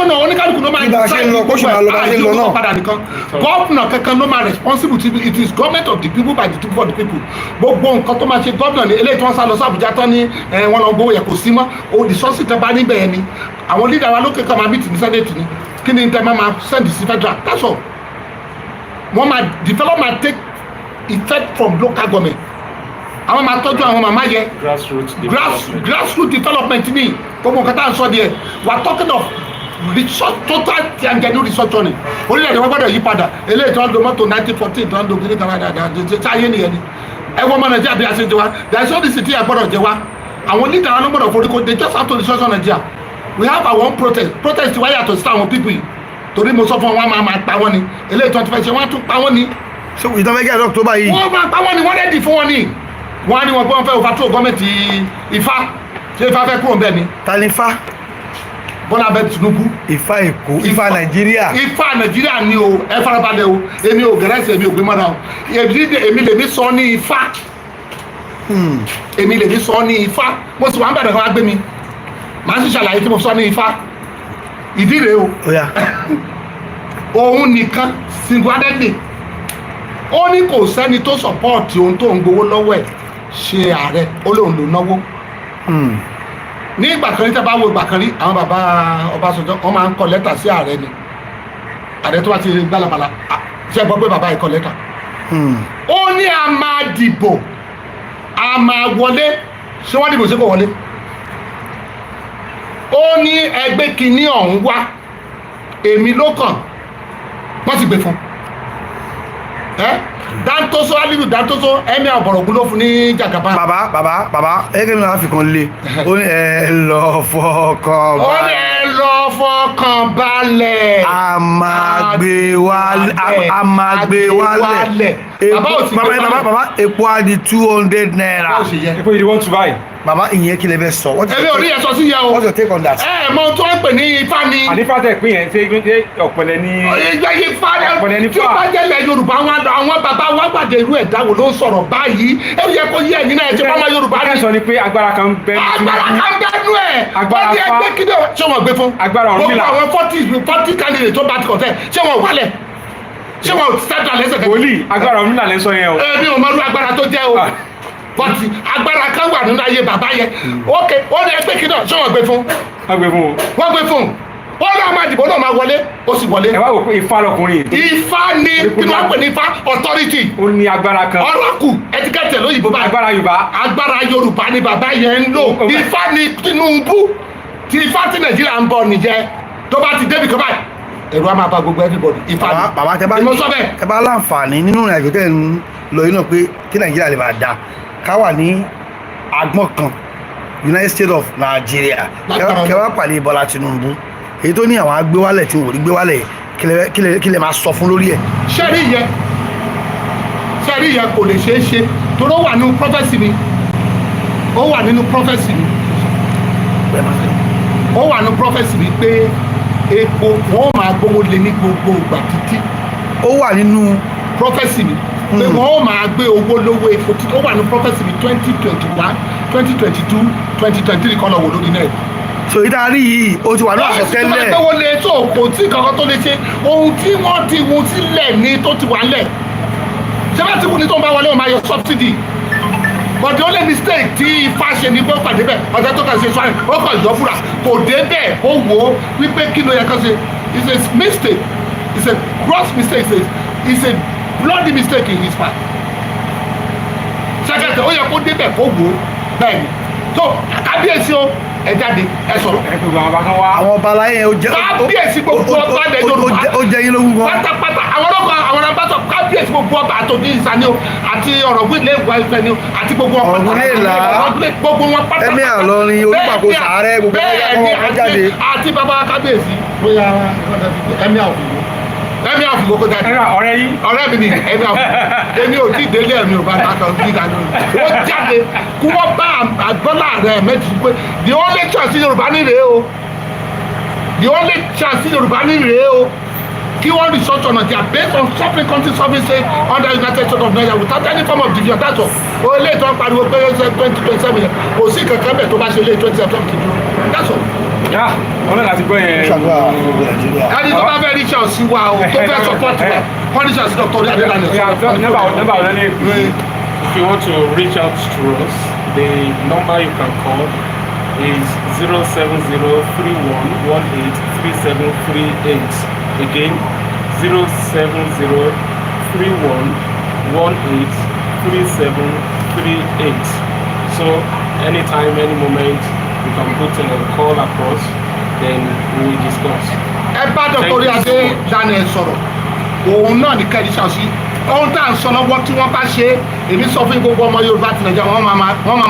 no oníkálukú ló máa ń ṣe lọ kó ṣe máa lọ bá ṣe lọ náà. padà nìkan gọ́ọ̀nà kankan ló máa responsible to it is government of the people by the people for the people gbogbo nǹkan tó máa ṣe gọ́ọ̀nà ní eléyìí tí wọ́n sá lọ sí Àbújá tán ní wọn lọ gbowó yẹ kò sí mọ́ o resources tẹ bá níbẹ̀ yẹn ni àwọn leader wa lókè kan máa meet ní senate ni kí ni tẹ máa send sí federal that's all wọ́n máa development take effect from local government àwọn máa tọ́jú àwọn màmá yẹ grassroots development ní gbogbo nǹkan tá à ń sọ díẹ̀ we are talking of resource total and genuine resource journey orílẹ̀-èdè wọn gbọ́dọ̀ yí padà eléyìí tí wọ́n do mọ́tò 1914 tí wọ́n do gírí kan dáadáa sáyé nìyẹn ni ẹ wọ́n mọ Nàìjíríà bí a ṣe ń jẹ wá there is all this city ẹ gbọ́dọ̀ jẹ wá àwọn leader wọn gbọ́dọ̀ foríko they just have to resource Nigeria we have our own protest wáyé àtọ̀ sí àwọn people yìí torí mo sọ fún wọn máa pa wọn ni eléyìí tí wọ́n ti fẹ́ ṣe wọ́n tún pa wọn ni. so ìtọ́fẹ́kẹ́ àdó October yìí. wọ́n máa pa wọn ni wọ́n dẹ̀ dì fún wọn ni wọ́n á ní wọn pé wọ́n fẹ́ overthrow gọ́ọ̀mẹ̀ntì Ifá ṣé Ifá fẹ́ kúrò bẹ́ẹ̀ ni. ta ni Ifá. Bọ́lá Ahmed Tinubu. Ifá Èkó, Ifá Nàìjíríà. Ifá Nàìjíríà ni o, ẹ farabalẹ̀ o, èmi ò gẹ̀rẹ́sì, èmi ò gbé mọ́ra o, èmi lèmi sọ ní Ifá. Èmi lèmi sọ ní Ifá, mo sì wà ń bẹ̀rẹ̀ kan wá gbé mi, màá sì ṣàlàyé tí mo sọ ní Ifá. Ìdí rèé o. Òun nìkan single-handedly ó ní kò sẹ́ni tó sọ̀pọ́ọ̀tì ohun tó ń gbowó lọ́wọ́ ẹ̀ ṣe ààrẹ, ó lóun ló náwó. Ní ìgbà kan rí tẹ́ bá wo ìgbà kan rí àwọn bàbá Ọbásanjọ́ wọ́n máa ń kọ lẹ́tà sí ààrẹ ni, ààrẹ tó bá ti gbálabàlà ṣe gbọ́ pé bàbá yìí kọ lẹ́tà. Ó ní a máa dìbò, a máa wọlé, ṣé wọ́n dìbò ṣé kò wọlé? Ó ní ẹgbẹ́ kìíní ọ̀hún wá, èmi ló kàn, wọ́n ti gbé fún Dantoso Aliyu Dantoso ẹ̀mí àbọ̀rọ̀gún ló fún ní Jagaba. bàbá ẹgbẹ́ mi náà fi kan lé, ó ní ẹ lọ fọkàn balẹ̀. Ó ní ẹ lọ fọkàn balẹ̀. A máa gbé wálẹ̀. Bàbá epo á di 200 naira. Epo you want to buy? Bàbá ìyẹn kí lè fẹ́ sọ. Ẹbí orí ẹ sọ sí yẹ o. What's your take on that? Mọ tó ń pè ní Ifá ni. Ànífà tẹ̀ pín yẹn ṣé ọ̀pẹ̀lẹ̀ ní. Ìgbẹ́ Ifá ọ̀pẹ̀lẹ̀ ní tí ó bá jẹ́lẹ̀ Yorùbá àwọn bàbá wa gbàdé irú ẹ̀dá wo ló ń sọ̀rọ̀ báyìí. Ẹ yẹ kó yẹ ẹ̀yin náà ẹ ṣe bá wọn Yorùbá ni. Ẹ sọ ni pé agbára kan bẹ ní agbára kan bẹnu ẹ̀. Agbára wọ́n ti ẹgbẹ́ kí ni ṣé wọ́n gbé fún. Agbára Ọ̀rúnmìlà. Gbogbo àwọn 40 candidate tó bá ti kọ̀tẹ́ ṣé wọ́n wálẹ̀ ṣé wọ́n sẹ́dá lẹ́sẹ̀ wòlíì agbára Ọ̀rúnmìlà lẹ́ sọ yẹn o. Èmi ò mọ irú agbára tó jẹ́ o. Bọ́tì agbára kan wà nínú ayé bàbá yẹn. Ok, ó ní ẹgbẹ́ kí náà ṣé wọ́n gbé fún. Wọ́n gbé fún o. Wọ́n gbé fún. Ó náà máa dìbò náà máa wọlé, ó sì wọlé. Ẹ wá wò pé Ifá lọkùnrin yìí. Ifá ni kí wọ́n pè ní Ifá authority. Ó ní agbára kan. Ọlọ́kù ẹtikẹ́tì lóyìnbó báyìí. Agbára Yorùbá. Agbára Yorùbá ni bàbá yẹn ń lò. Ifá ni Tinubu tí Ifá tí Nàìjíríà ń bọ̀ nìjẹ́ tó bá ti débi kan báyìí. Ẹ̀rù á máa bá gbogbo everybody. Ifá ni. Bàbá tẹ bá láǹfààní nínú ìrìn àjò tẹ̀ ń lọ yìí náà pé kí Nàìjíríà lè máa dáa ká wà ní agbọ́n kan United States of Nigeria kẹwàá pàdé Bọ́lá Tinubu èyí tó ní àwọn agbéwálẹ̀ tí wò rí gbéwálẹ̀ kí lè máa sọ fún lórí ẹ̀. Sẹ́rí yẹ kò lè ṣeé ṣe torí ó wà nínú prophecy mi, ó wà nínú prophecy mi, ó wà nínú prophecy mi pé epo wọn máa gbówó lé ní gbogbo ìgbà títí. Ó wà nínú prophecy mi pé wọn máa gbé owó lówó epo títí. Ó wà nínú prophecy mi 2021 2022 2023 kọ́ lọ wò lórí náà. So ìdarí yìí ó ti wà ní àsọtẹ́lẹ̀. Wọ́n ti gbówó lé tó kò tí kankan tó lè ṣe ohun tí wọ́n ti wù sílẹ̀ ní tó ti wà lẹ̀. Ṣé bá ti wù ní tó ń bá wọlé wọn máa yọ subsidy? But the only mistake tí Ifá ṣe ni pé ó pàdé bẹ́ẹ̀ ọ̀sẹ̀ tó kàn ṣe sọ́ọ̀rì ó kàn yọ fúra kò dé bẹ́ẹ̀ ó wò ó wípé kí ló yẹ kó ṣe. It's a mistake, it's a gross mistake, it's a bloody mistake in his part. Ṣẹ́kẹ̀tẹ̀ ó yẹ kó dé bẹ́ẹ̀ kó wò ó bẹ́ẹ̀ ni. So kábíyèsí o ẹ jáde ẹ sọ̀rọ̀. Àwọn ọba aláyẹ ó jẹ́ kábíyèsí gbogbo ọba ilẹ̀ Yorùbá ó jẹ́ yín lógún gan. pátápátá àwọn ọlọ́kọ̀ àwọn abátọ̀ kábíyèsí gbogbo ọba àtòdì ìsàní o àti ọ̀rọ̀gún ilé ìwà ìfẹ́ ni o àti gbogbo wọn Ọ̀rọ̀gún ilé ìlà gbogbo wọn pátápátá. Ẹ̀mí Àlọrin Olúpàkó Sàárẹ̀ gbogbo wọn jáde. àti bàbá kábíyèsí bóyá ẹ̀mí àfìgbò kó jáde. Ọ̀rẹ́ yín. Ọ̀rẹ́ mi ni ẹ̀mí àfìgbò èmi ò tí ì délé ẹ̀mí ò bá dákọ̀ gíga lónìí. Ó jáde kí wọ́n bá àgbọ́lá rẹ̀ méjì pé the only chance Yorùbá ní rèé o the only chance Yorùbá ní rèé o kí wọ́n research on Nigeria based on shopping country services under United States of Nigeria without any form of division that's all. O ilé ìtọ́ pariwo pé 2027 yẹn kò sí kankan bẹ̀ tó bá ṣe ilé 2027 that's all. Yá ọ̀nà láti gbọ́ yẹn. Ẹni tó bá fẹ́ reach out sí wa o tó fẹ́ support wa condition sí Dr. Adelani. Nọ́mbà ọ̀nà ní. If you want to reach out to us, the number you can call is 07031183738. Again, 07031183738. So anytime, any moment, you can put in a call across, then we will discuss. Ẹ bá Dr. Adelani sọ̀rọ̀ òun náà ní kẹ́rì ṣàṣì ohun tá à ń sọ lọ́wọ́ tí wọ́n bá ṣe èmi sọ fún gbogbo ọmọ Yorùbá ti Nàìjíríà wọ́n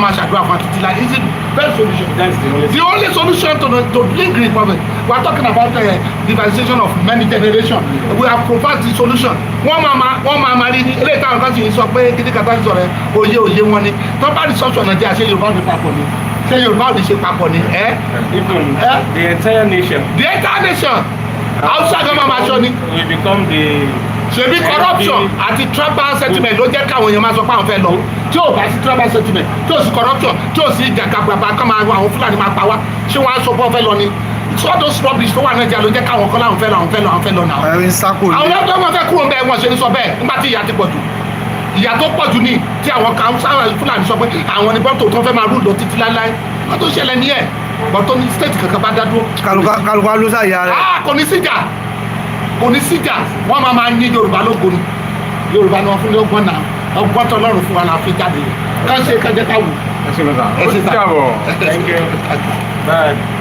máa ṣàdúrà fún àtúntì láì is it best solution. That's the only solution to bring republic we are talking about diversification of many generations we have provided the solution wọ́n máa rí ní eléyìí táwọn kan sì ń sọ pé kíní kàtà ń sọ̀rọ̀ òye wọn ni tó bá rí sọ́ọ̀sì Nàìjíríà ṣe Yorùbá ní papọ̀ ni ṣé Yorùbá ò ní ṣe papọ̀ ni Even the entire nation. the entire nation Hausa gan máa ṣọ ni. We become the. ṣebí corruption àti tribal sentiment ló jẹ́ káwọn èèyàn máa sọ pé àwọn fẹ́ lọ tí ò bá sí tribal sentiment tí ò sí corruption tí ò sí jàgàbàbà kán máa àwọn Fúlàní máa pa wá ṣé wọ́n á sọ pé wọ́n fẹ́ lọ ni it's all those rubbish tó wà náà jẹ́ ló jẹ́ káwọn kọ́ láwọn fẹ́ lọ náà. ẹ̀rín sáko àwọn ọlọ́dọ́ wọn fẹ́ kúrò bẹ́ẹ̀ wọ́n ṣe ń sọ bẹ́ẹ̀ nígbà tí ìyà ti pọ̀ jù ìyà tó pọ̀ jù ní tí àwọn kan Fúlàní sọ pé àwọn níbọn tó fẹ́ máa rú lọ títí láéláé wọ́n tó ṣẹlẹ̀ ní ẹ̀ bọ́tọ́ ní state kankan bá dá dúró. kálukú ló sáyà rẹ̀. kò ní síjà wọ́n máa ní Yorùbá lógo ni Yorùbá ni wọ́n fún lọ́gbọ́n náà ọgbọ́n tó lọ́rùn fún wa la fi jáde ká ṣe kájẹ́ ká wù. ẹ ṣe lọ́sà. ẹ ṣe sá. ó ti dàbọ̀. Thank you. Bye.